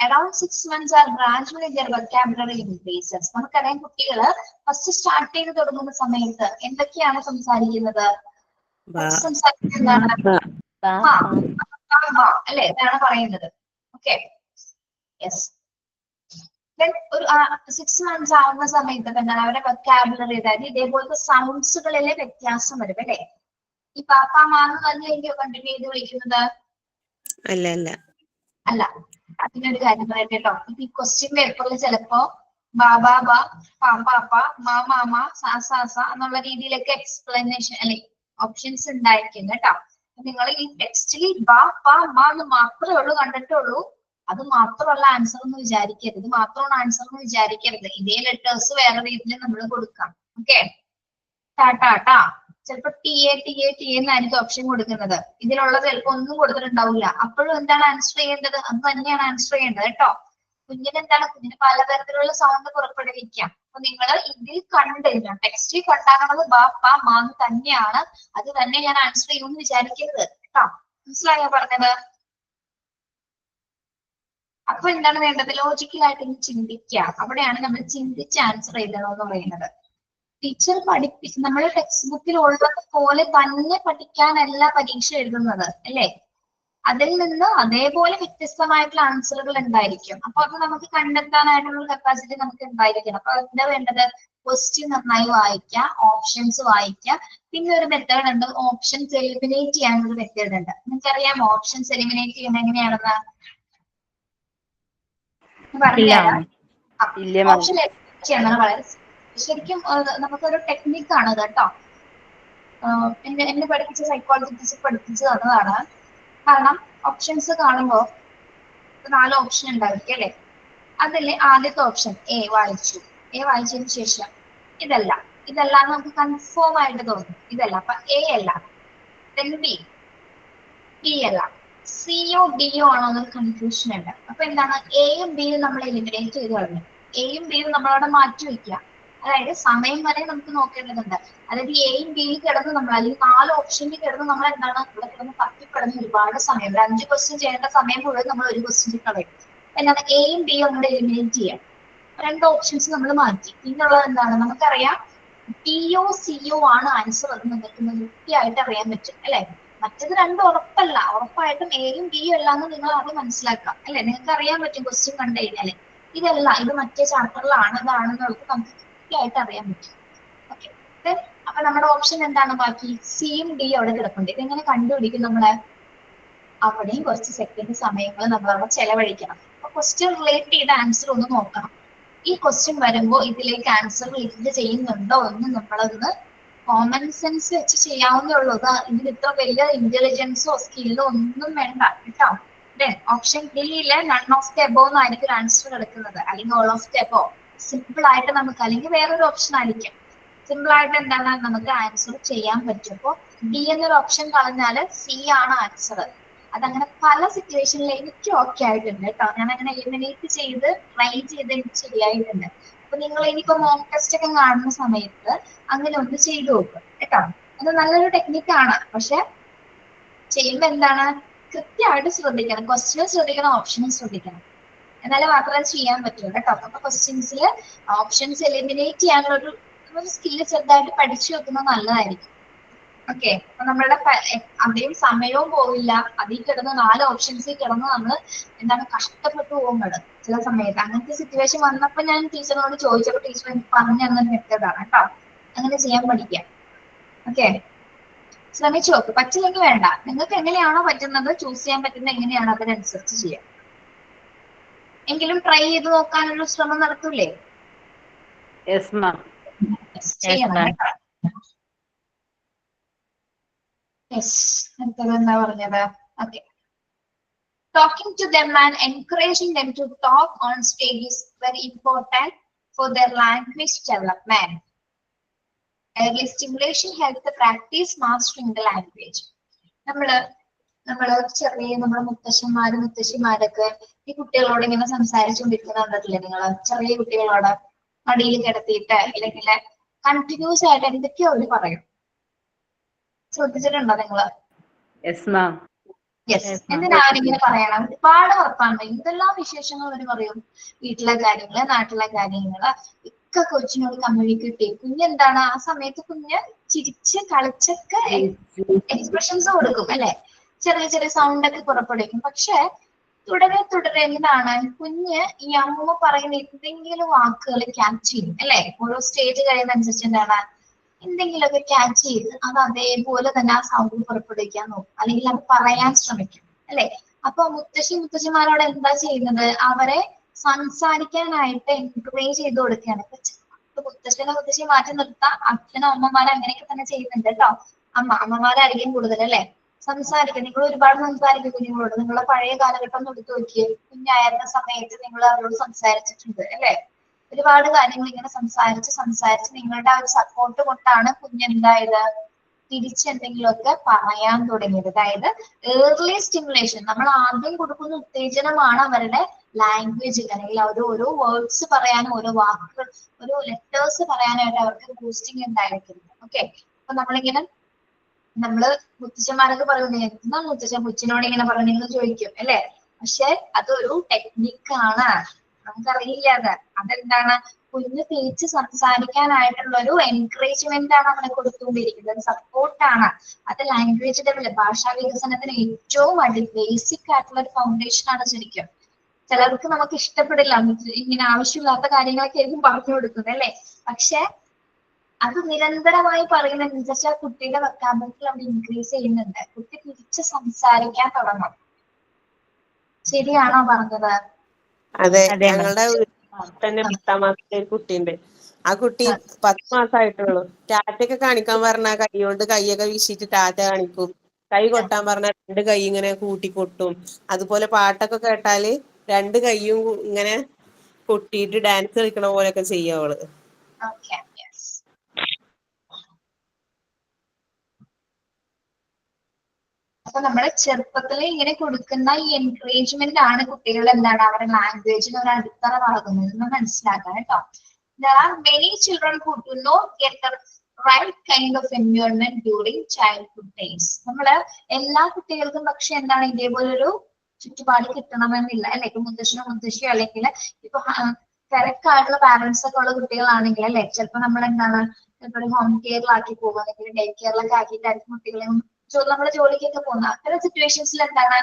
Speaker 2: Around 6 months are gradually their vocabulary increases. നമുക്കറിയാം കുട്ടികള് ഫസ്റ്റ് സ്റ്റാർട്ട് ചെയ്ത് തുടങ്ങുന്ന സമയത്ത് എന്തൊക്കെയാണ് സംസാരിക്കുന്നത്? അല്ലെ, ഇതാണ് പറയുന്നത്. Okay, yes. ഒരു 6 months ആവുന്ന സമയത്ത് എന്താണ് അവരുടെ വൊക്കാബുലറി, അതായത് ഇതേപോലത്തെ സൗണ്ട്സുകളിലെ വ്യത്യാസം വരും അല്ലെ. ഈ പാപ്പാമാന്ന് തന്നെയായിരിക്കും കണ്ടിന്യൂ ചെയ്ത് വിളിക്കുന്നത്? അല്ല. അതിനൊരു കാര്യം പറയട്ടെ കേട്ടോ. ഈ ക്വസ്റ്റ്യൻ പേപ്പറിൽ ചിലപ്പോ ബാബാ ബാ, പാപ്പാപ്പ, മാമാമ, സാസാസ എന്നുള്ള രീതിയിലൊക്കെ എക്സ്പ്ലനേഷൻ അല്ലെ ഓപ്ഷൻസ് ഉണ്ടായിരിക്കും കേട്ടോ. നിങ്ങൾ ഈ ടെക്സ്റ്റിൽ ബാ പാ മാ എന്ന് മാത്രമേ ഉള്ളൂ കണ്ടിട്ടുള്ളൂ, അത് മാത്രമല്ല ആൻസർ എന്ന് വിചാരിക്കരുത്, ഇത് മാത്രമാണ് ആൻസർ എന്ന് വിചാരിക്കരുത്. ഇതേ ലെറ്റേഴ്സ് വേറെ രീതിയിൽ നമ്മൾ കൊടുക്കാം. ഓക്കെ, ടാ ചിലപ്പോ ടി എ എന്നായിരിക്കും ഓപ്ഷൻ കൊടുക്കുന്നത്. ഇതിലുള്ളത് ചിലപ്പോ ഒന്നും കൊടുത്തിട്ടുണ്ടാവില്ല. അപ്പോഴും എന്താണ് ആൻസർ ചെയ്യേണ്ടത്? അത് തന്നെയാണ് ആൻസർ ചെയ്യേണ്ടത് കേട്ടോ. കുഞ്ഞിന് എന്താണ്, കുഞ്ഞിന് പലതരത്തിലുള്ള സൗണ്ട് പുറപ്പെടുവിക്കാം. അപ്പൊ നിങ്ങൾ ഇതിൽ കണ്ടില്ല, ടെക്സ്റ്റിൽ കണ്ടാകുന്നത് ബാ പാ മാന്ന് തന്നെയാണ്, അത് തന്നെ ഞാൻ ആൻസർ ചെയ്യുമെന്ന് വിചാരിക്കരുത് കേട്ടോ. മനസ്സിലായോ പറഞ്ഞത്? അപ്പൊ എന്താണ് വേണ്ടത്? ലോജിക്കലായിട്ട് ചിന്തിക്കുക. അവിടെയാണ് നമ്മൾ ചിന്തിച്ച് ആൻസർ ചെയ്യണമെന്ന് പറയുന്നത്. ടീച്ചർ നമ്മുടെ ടെക്സ്റ്റ് ബുക്കിൽ ഉള്ളത് പോലെ തന്നെ പഠിക്കാനല്ല പരീക്ഷ എഴുതുന്നത് അല്ലെ. അതിൽ നിന്ന് അതേപോലെ വ്യത്യസ്തമായിട്ടുള്ള ആൻസറുകൾ ഉണ്ടായിരിക്കും. അപ്പൊ അത് നമുക്ക് കണ്ടെത്താനായിട്ടുള്ള കപ്പാസിറ്റി നമുക്ക് ഉണ്ടായിരിക്കണം. അപ്പൊ എന്താ വേണ്ടത്? ക്വസ്റ്റ്യൻ നന്നായി വായിക്കുക, ഓപ്ഷൻസ് വായിക്കുക. പിന്നെ ഒരു മെത്തേഡ് ഉണ്ട്, ഓപ്ഷൻസ് എലിമിനേറ്റ് ചെയ്യാനുള്ള മെത്തേഡ് ഉണ്ട്. നിങ്ങൾക്കറിയാം ഓപ്ഷൻസ് എലിമിനേറ്റ് ചെയ്യുന്നത് എങ്ങനെയാണെന്ന്? പറഞ്ഞുതരാം. ഓപ്ഷൻ എലിമിനേറ്റ് ചെയ്യണം വളരെ ശരിക്കും നമുക്കൊരു ടെക്നിക്കാണ് കേട്ടോ. എന്നെ പഠിപ്പിച്ച സൈക്കോളജി ടീച്ചർ പഠിപ്പിച്ചു തന്നതാണ്. കാരണം ഓപ്ഷൻസ് കാണുമ്പോൾ 4 ഓപ്ഷൻ ഉണ്ടായിരിക്കും അല്ലെ. അതില് ആദ്യത്തെ ഓപ്ഷൻ എ വായിച്ചു. എ വായിച്ചതിന് ശേഷം ഇതല്ല എന്ന് നമുക്ക് കൺഫേം ആയിട്ട് തോന്നും. ഇതല്ല, അപ്പൊ എ അല്ല. ബി അല്ല, സിയോ ഡിയോ ആണോ എന്നൊരു കൺഫ്യൂഷൻ ഉണ്ട്. അപ്പൊ എന്താണ്, എയും ബിയും നമ്മൾ എലിമിനേറ്റ് ചെയ്ത് കളഞ്ഞു. എയും ബിയും നമ്മളവിടെ മാറ്റി വെക്കുക. അതായത് സമയം വരെ നമുക്ക് നോക്കേണ്ടതുണ്ട്. അതായത് എയും ബിയിൽ കിടന്ന് നമ്മൾ, അല്ലെങ്കിൽ 4 ഓപ്ഷനിൽ കിടന്ന് നമ്മൾ എന്താണ് ഇവിടെ കിടന്ന് തപ്പിക്കിടന്ന് ഒരുപാട് സമയം, ഒരു 5 ക്വസ്റ്റ്യൻ ചെയ്യേണ്ട സമയം മുഴുവൻ നമ്മൾ ഒരു ക്വസ്റ്റ്യൻ കളയും. എന്താണ്, എയും ബിയും നമ്മുടെ എലിമിനേറ്റ് ചെയ്യാം. 2 ഓപ്ഷൻസ് നമ്മൾ മാറ്റി. പിന്നുള്ളത് എന്താണ്, നമുക്കറിയാം ടിയോ സിയോ ആണ് ആൻസർ എന്ന് നിങ്ങൾക്ക് വൃത്തിയായിട്ട് അറിയാൻ പറ്റും അല്ലെ. മറ്റത് രണ്ടും ഉറപ്പല്ല. ഉറപ്പായിട്ടും എയും ബിയും അല്ല എന്ന് നിങ്ങൾ ആദ്യം മനസ്സിലാക്കാം അല്ലെ. നിങ്ങൾക്ക് അറിയാൻ പറ്റും ക്വസ്റ്റ്യൻ കണ്ടു കഴിഞ്ഞാല് ഇതല്ല, ഇത് മറ്റേ ചാപ്റ്ററിലാണ്, ഇതാണെന്നുള്ളത് നമുക്ക് കൃത്യമായിട്ട് അറിയാൻ പറ്റും. ഓക്കെ, അപ്പൊ നമ്മുടെ ഓപ്ഷൻ എന്താണ്? ബാക്കി സിയും ഡിയും അവിടെ കിടപ്പുണ്ട്. ഇതെങ്ങനെ കണ്ടുപിടിക്കും നമ്മള്? അവിടെയും കുറച്ച് സെക്കൻഡ് സമയങ്ങൾ നമ്മൾ അവിടെ ചെലവഴിക്കണം. അപ്പൊ ക്വസ്റ്റ്യൻ റിലേറ്റ് ചെയ്ത ആൻസർ ഒന്ന് നോക്കണം. ഈ ക്വസ്റ്റ്യൻ വരുമ്പോൾ ഇതിലേക്ക് ആൻസർ ലിങ്ക് ചെയ്യുന്നുണ്ടോ എന്ന് നമ്മളൊന്ന് കോമൺ സെൻസ് വെച്ച് ചെയ്യാവുന്നേ ഉള്ളൂ. ഇതിന് ഇത്ര വലിയ ഇന്റലിജൻസോ സ്കില്ലോ ഒന്നും വേണ്ട കേട്ടോ. ഓപ്ഷൻ ഡിയില് നൺ ഓഫ് ദ എബോ എന്നായിരിക്കും ആൻസർ കിടക്കുന്നത്, അല്ലെങ്കിൽ all of the above. Simple ആയിട്ട് നമുക്ക്, അല്ലെങ്കിൽ വേറൊരു ഓപ്ഷൻ ആയിരിക്കും. സിമ്പിൾ ആയിട്ട് എന്താണ് നമുക്ക് ആൻസർ ചെയ്യാൻ പറ്റും. അപ്പോ ഡി എന്നൊരു ഓപ്ഷൻ കളഞ്ഞാല് സി ആണ് ആൻസർ. അതങ്ങനെ പല സിറ്റുവേഷനിൽ എനിക്ക് ഓക്കെ ആയിട്ടുണ്ട് കേട്ടോ. ഞാൻ അങ്ങനെ എലിമിനേറ്റ് ചെയ്ത് ട്രൈ ചെയ്ത് എനിക്ക് ശരിയായിട്ടുണ്ട്. അപ്പൊ നിങ്ങൾ ഇനിയിപ്പോ മോക്ക് ടെസ്റ്റ് ഒക്കെ കാണുന്ന സമയത്ത് അങ്ങനെ ഒന്ന് ചെയ്തു നോക്കും കേട്ടോ. അത് നല്ലൊരു ടെക്നിക്കാണ്. പക്ഷെ ചെയ്യുമ്പോ എന്താണ്, കൃത്യമായിട്ട് ശ്രദ്ധിക്കണം. ക്വസ്റ്റ്യനും ശ്രദ്ധിക്കണം, ഓപ്ഷനും ശ്രദ്ധിക്കണം. എന്നാലും മാത്രമേ ചെയ്യാൻ പറ്റുള്ളൂ കേട്ടോ. അപ്പൊ ക്വസ്റ്റ്യൻസിൽ ഓപ്ഷൻസ് എലിമിനേറ്റ് ചെയ്യാനുള്ള ഒരു സ്കില്ല് ചെറുതായിട്ട് പഠിച്ചു വെക്കുന്നത് നല്ലതായിരിക്കും. ഓക്കെ, അപ്പൊ നമ്മളുടെ അധികം സമയവും പോവില്ല. അതിൽ കിടന്ന് 4 ഓപ്ഷൻസിൽ കിടന്ന് നമ്മൾ എന്താണ് കഷ്ടപ്പെട്ടു പോകുന്നത് ചില സമയത്ത്. അങ്ങനത്തെ സിറ്റുവേഷൻ വന്നപ്പോ ഞാൻ ടീച്ചറിനോട് ചോദിച്ചപ്പോൾ ടീച്ചർ എനിക്ക് പറഞ്ഞ അങ്ങനെ മെത്തേഡാണ് കേട്ടോ. അങ്ങനെ ചെയ്യാൻ പഠിക്കാം. ഓക്കെ, ശ്രമിച്ചു നോക്ക്. പറ്റില്ലെങ്കിൽ വേണ്ട. നിങ്ങൾക്ക് എങ്ങനെയാണോ പറ്റുന്നത്, ചൂസ് ചെയ്യാൻ പറ്റുന്നത് എങ്ങനെയാണോ അതിനനുസരിച്ച് ചെയ്യാം. എങ്കിലും ട്രൈ ചെയ്ത് നോക്കാനുള്ള ശ്രമം നടത്തൂലേ?
Speaker 7: Yes ma'am.
Speaker 2: ചെയ്യണം കേട്ടോ. യെസ്, അടുത്തത് എന്താ പറഞ്ഞത്? Okay, talking to them and encouraging them to talk on stage is very important for their language development. Early stimulation helps the practice mastering the language. നമ്മള് ചെറിയ നമ്മുടെ മുത്തശ്ശിമാരൊക്കെ ഈ കുട്ടികളോട് ഇങ്ങനെ സംസാരിച്ചുകൊണ്ടിരിക്കുന്നത് കണ്ടിട്ടില്ലേ നിങ്ങള്? ചെറിയ കുട്ടികളോട് മടിയിൽ കിടത്തിയിട്ട് അല്ലെങ്കിൽ കണ്ടിന്യൂസ് ആയിട്ട് എന്തൊക്കെയോ അവര് പറയും. ശ്രദ്ധിച്ചിട്ടുണ്ടോ നിങ്ങള്?
Speaker 7: Yes ma'am.
Speaker 2: യെസ്. എന്തിനാ അവരിങ്ങനെ പറയണം? ഒരുപാട് ഉറപ്പാണ്. എന്തെല്ലാം വിശേഷങ്ങൾ അവര് പറയും. വീട്ടിലെ കാര്യങ്ങള്, നാട്ടിലെ കാര്യങ്ങള് ഒക്കെ കൊച്ചിനോട് കമ്മ്യൂണിക്കേറ്റ് ചെയ്യും. കുഞ്ഞെന്താണ് ആ സമയത്ത് കുഞ്ഞ് ചിരിച്ച് കളിച്ചൊക്കെ എക്സ്പ്രഷൻസ് കൊടുക്കും അല്ലെ, ചെറിയ ചെറിയ സൗണ്ട് ഒക്കെ പുറപ്പെടുവിക്കും. പക്ഷെ തുടരെ എന്താണ് കുഞ്ഞ് ഈ അമ്മ പറയുന്ന എന്തെങ്കിലും വാക്കുകൾ ക്യാച്ച് ചെയ്യും അല്ലെ. ഓരോ സ്റ്റേജ് കഴിയുന്ന അനുസരിച്ച് എന്താണ് എന്തെങ്കിലുമൊക്കെ ക്യാച്ച് ചെയ്ത് അത് അതേപോലെ തന്നെ ആ സൗണ്ട് പുറപ്പെടുവിക്കാൻ നോക്കും, അല്ലെങ്കിൽ അത് പറയാൻ ശ്രമിക്കും അല്ലെ. അപ്പൊ മുത്തശ്ശിമാരോട് എന്താ ചെയ്യുന്നത്? അവരെ സംസാരിക്കാനായിട്ട് എൻകറേജ് ചെയ്ത് കൊടുക്കുകയാണ്. മുത്തശ്ശി മാറ്റി നിർത്താം, അച്ഛനും അമ്മമാരും അങ്ങനെയൊക്കെ തന്നെ ചെയ്യുന്നുണ്ട് കേട്ടോ. അമ്മമാരായിരിക്കും കൂടുതൽ അല്ലെ സംസാരിക്കും. നിങ്ങൾ ഒരുപാട് സംസാരിക്കും കുഞ്ഞുങ്ങളോട്. നിങ്ങളെ പഴയ കാലഘട്ടം ഒന്ന് എടുത്തു നോക്കിയേ. കുഞ്ഞായിരുന്ന സമയത്ത് നിങ്ങൾ അവരോട് സംസാരിച്ചിട്ടുണ്ട് അല്ലെ. ഒരുപാട് കാര്യങ്ങൾ ഇങ്ങനെ സംസാരിച്ച് നിങ്ങളുടെ ആ ഒരു സപ്പോർട്ട് കൊണ്ടാണ് കുഞ്ഞെന്തായത് തിരിച്ചെന്തെങ്കിലുമൊക്കെ പറയാൻ തുടങ്ങിയത്. അതായത് ഏർലി സ്റ്റിമുലേഷൻ, നമ്മൾ ആദ്യം കൊടുക്കുന്ന ഉത്തേജനമാണ് അവരുടെ ലാംഗ്വേജ്, അല്ലെങ്കിൽ ഓരോ വേർഡ്സ് പറയാനും ഓരോ വാക്കുകൾ, ഓരോ ലെറ്റേഴ്സ് പറയാനായിട്ട് അവർക്ക് ബൂസ്റ്റിംഗ് ഉണ്ടായിരിക്കുന്നത്. ഓക്കെ, അപ്പൊ നമ്മള് മുത്തച്ഛന്മാരൊക്കെ പറയുന്നത് എന്താ മുത്തച്ഛനോട് ഇങ്ങനെ പറഞ്ഞു നിങ്ങൾ ചോദിക്കും അല്ലെ. പക്ഷെ അതൊരു ടെക്നിക്കാണ്, നമുക്കറിയില്ല അതെന്താണ്. കുഞ്ഞ് തിരിച്ച് സംസാരിക്കാനായിട്ടുള്ള ഒരു എൻകറേജ്മെന്റ് ആണ് അവനെ കൊടുത്തുകൊണ്ടിരിക്കുന്നത്, സപ്പോർട്ടാണ്. അത് ലാംഗ്വേജ് ഡെവലപ്പ്, ഭാഷാ വികസനത്തിന് ഏറ്റവും ബേസിക് ആയിട്ടുള്ള ഒരു ഫൗണ്ടേഷൻ ആണ് ശരിക്കും. ചിലർക്ക് നമുക്ക് ഇഷ്ടപ്പെടില്ല, ഇങ്ങനെ ആവശ്യമില്ലാത്ത കാര്യങ്ങളൊക്കെ ആയിരിക്കും പറഞ്ഞു കൊടുക്കുന്നത് അല്ലെ. പക്ഷെ അത് നിരന്തരമായി പറയുന്നതിനനുസരിച്ച് ആ കുട്ടിയുടെ വൊക്കാബുലറി അവിടെ ഇൻക്രീസ് ചെയ്യുന്നുണ്ട്. കുട്ടി തിരിച്ച് സംസാരിക്കാൻ തുടങ്ങും. ശരിയാണോ പറഞ്ഞത്?
Speaker 8: അതെ, ഞങ്ങളുടെ തന്നെ 10ാം മാസത്തെ ഒരു കുട്ടിയുണ്ട്. ആ കുട്ടി 10 മാസമായിട്ടുള്ളൂ. ടാറ്റയൊക്കെ കാണിക്കാൻ പറഞ്ഞാൽ കൈ കൊണ്ട് കൈയൊക്കെ വീശിട്ട് ടാറ്റ കാണിക്കും. കൈ കൊട്ടാൻ പറഞ്ഞാൽ 2 കൈ ഇങ്ങനെ കൂട്ടി കൊട്ടും. അതുപോലെ പാട്ടൊക്കെ കേട്ടാല് 2 കൈയും ഇങ്ങനെ കൊട്ടിയിട്ട് ഡാൻസ് കളിക്കണ പോലെയൊക്കെ ചെയ്യും അവള്.
Speaker 2: അപ്പൊ നമ്മള് ചെറുപ്പത്തില് ഇങ്ങനെ കൊടുക്കുന്ന ഈ എൻകറേജ്മെന്റ് ആണ് കുട്ടികൾ എന്താണ് അവരുടെ ലാംഗ്വേജിന് ഒരു അടിത്തറ പാകുന്നത് എന്ന് മനസ്സിലാക്കാം കേട്ടോ. There are many children who do not get the right kind of environment during childhood days. നമ്മള് എല്ലാ കുട്ടികൾക്കും പക്ഷെ എന്താണ് ഇതേപോലൊരു ചുറ്റുപാട് കിട്ടണമെന്നില്ല അല്ലെ. ഇപ്പൊ മുത്തശ്ശിയോ അല്ലെങ്കിൽ ഇപ്പൊ തിരക്കായിട്ടുള്ള പാരന്റ്സ് ഒക്കെ ഉള്ള കുട്ടികളാണെങ്കിൽ അല്ലെ, ചിലപ്പോ നമ്മൾ എന്താണ് ചിലപ്പോൾ ഹോം കെയറിലാക്കി പോകുക, അല്ലെങ്കിൽ ഡേ കെയറിലൊക്കെ ആക്കിയിട്ടായിരിക്കും കുട്ടികളെ നമ്മളെ ജോലിക്കൊക്കെ പോകുന്ന അത്തരം സിറ്റുവേഷൻസിൽ എന്താണ്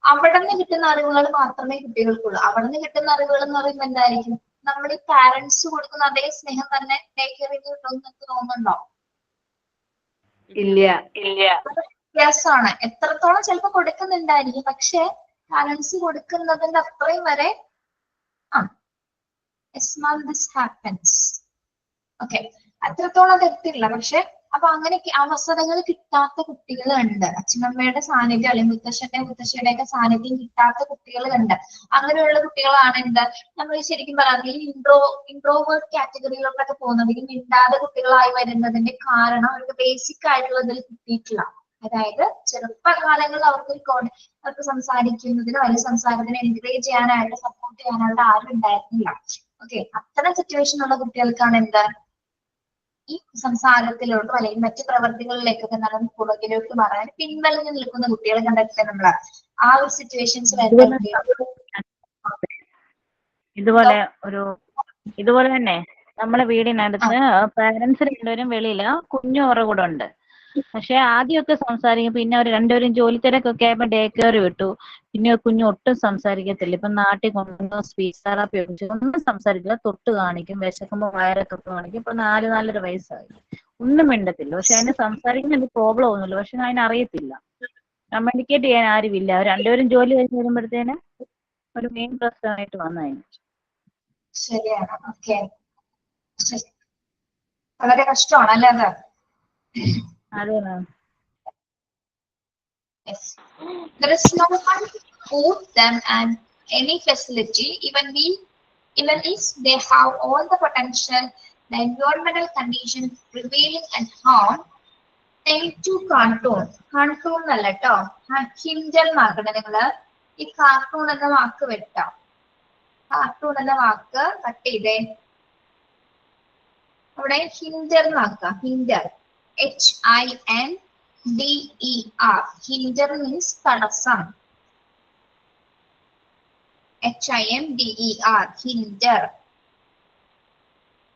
Speaker 2: അവിടെ നിന്ന് കിട്ടുന്ന അറിവുകൾ മാത്രമേ കുട്ടികൾക്കുള്ളൂ. അവിടെ നിന്ന് കിട്ടുന്ന അറിവുകൾ എന്ന് പറയുമ്പോൾ എന്തായിരിക്കും, നമ്മുടെ ഈ പാരന്റ്സ് കൊടുക്കുന്ന അതേ സ്നേഹം തന്നെ ടേക്ക് കെയർ ചെയ്ത് കിട്ടുമെന്ന് നിങ്ങൾക്ക് തോന്നുന്നുണ്ടോ?
Speaker 7: ഇല്ല.
Speaker 2: വ്യത്യാസമാണ്. എത്രത്തോളം ചിലപ്പോൾ കൊടുക്കുന്നുണ്ടായിരിക്കും, പക്ഷെ പാരന്റ്സ് കൊടുക്കുന്നതിന്റെ അത്രയും വരെ ദിസ് ഹാപ്പൻസ്. ഓക്കെ, അത്രത്തോളം അത് എത്തില്ല. പക്ഷെ അപ്പൊ അങ്ങനെ അവസരങ്ങൾ കിട്ടാത്ത കുട്ടികളുണ്ട്. അച്ഛനമ്മയുടെ സാന്നിധ്യം അല്ലെങ്കിൽ മുത്തശ്ശിയുടെ ഒക്കെ സാന്നിധ്യം കിട്ടാത്ത കുട്ടികളുണ്ട്. അങ്ങനെയുള്ള കുട്ടികളാണ് എന്ത് നമ്മൾ ശരിക്കും പറയാമെങ്കിൽ ഇൻട്രോവേർട്ട് കാറ്റഗറിയിലോട്ടൊക്കെ പോകുന്നത്. മിണ്ടാതെ കുട്ടികളായി വരുന്നതിന്റെ കാരണം അവർക്ക് ബേസിക് ആയിട്ടുള്ളതിൽ കിട്ടിയിട്ടില്ല. അതായത് ചെറുപ്പകാലങ്ങളിൽ അവർക്ക് സംസാരിക്കുന്നതിനോ അല്ലെങ്കിൽ സംസാരത്തിനെ എൻകറേജ് ചെയ്യാനായിട്ട് സപ്പോർട്ട് ചെയ്യാനായിട്ട് ആരും ഉണ്ടായിരുന്നില്ല. ഓക്കെ, അത്തരം സിറ്റുവേഷൻ ഉള്ള കുട്ടികൾക്കാണ് എന്താ ഈ സംസാരത്തിലോട്ടോ അല്ലെങ്കിൽ മറ്റു പ്രവർത്തികളിലേക്കൊക്കെ നടന്ന് പുറകിലോട്ട് മാറാൻ പിൻവലിഞ്ഞു നിൽക്കുന്ന കുട്ടികളെ കണ്ടിട്ട് നമ്മള് ആ ഒരു സിറ്റുവേഷൻസ്
Speaker 9: ഇതുപോലെ തന്നെ നമ്മളെ വീടിനടുത്ത് പാരന്റ്സ് രണ്ടുപേരും വെളിയില, കുഞ്ഞു അവരുടെ കൂടെ ഉണ്ട്. പക്ഷെ ആദ്യമൊക്കെ സംസാരിക്കും, പിന്നെ അവർ രണ്ടുപേരും ജോലി തിരക്കൊക്കെ ആയപ്പോ ഡേ കെയർ വിട്ടു. പിന്നെ കുഞ്ഞു ഒട്ടും സംസാരിക്കത്തില്ല. ഇപ്പൊ നാട്ടിൽ കൊണ്ടുവന്ന സ്പീച്ച് തെറാപ്പി ഒന്നും സംസാരിക്കില്ല, തൊട്ട് കാണിക്കും, വിശക്കുമ്പോ വയറെ തൊട്ട് കാണിക്കും. ഇപ്പൊ 4-4.5 വയസ്സായി, ഒന്നും മിണ്ടത്തില്ല. പക്ഷെ അതിന് സംസാരിക്കുന്ന പ്രോബ്ലം ഒന്നുമില്ല, പക്ഷെ അതിനറിയത്തില്ല, കമ്മ്യൂണിക്കേറ്റ് ചെയ്യാൻ ആരുമില്ല. അവർ രണ്ടുപേരും ജോലി കഴിഞ്ഞ് വരുമ്പോഴത്തേന് ഒരു മെയിൻ പ്രശ്നമായിട്ട് വന്നതിന്.
Speaker 2: ശരിയാണ്. ഓക്കെ, വളരെ കഷ്ടമാണ് അല്ലേ അത്?
Speaker 9: അതെ മാം.
Speaker 2: Yes. There is no one to support them and any facility, even if they have all the potential, the environmental conditions prevailing at home tend to cartoon അല്ല കേട്ടോ, ഹിൻഡർ മാർക്കട്ടെ. നിങ്ങള് ഈ കാർട്ടൂൺ എന്ന വാക്ക് വെട്ടാം. കാർട്ടൂൺ എന്ന വാക്ക് കട്ട് ചെയ്തേ. അവിടെ hinder എന്നാക്കാം. Hinder, HINDER. hinder means തടസ്സം. HINDER, hinder.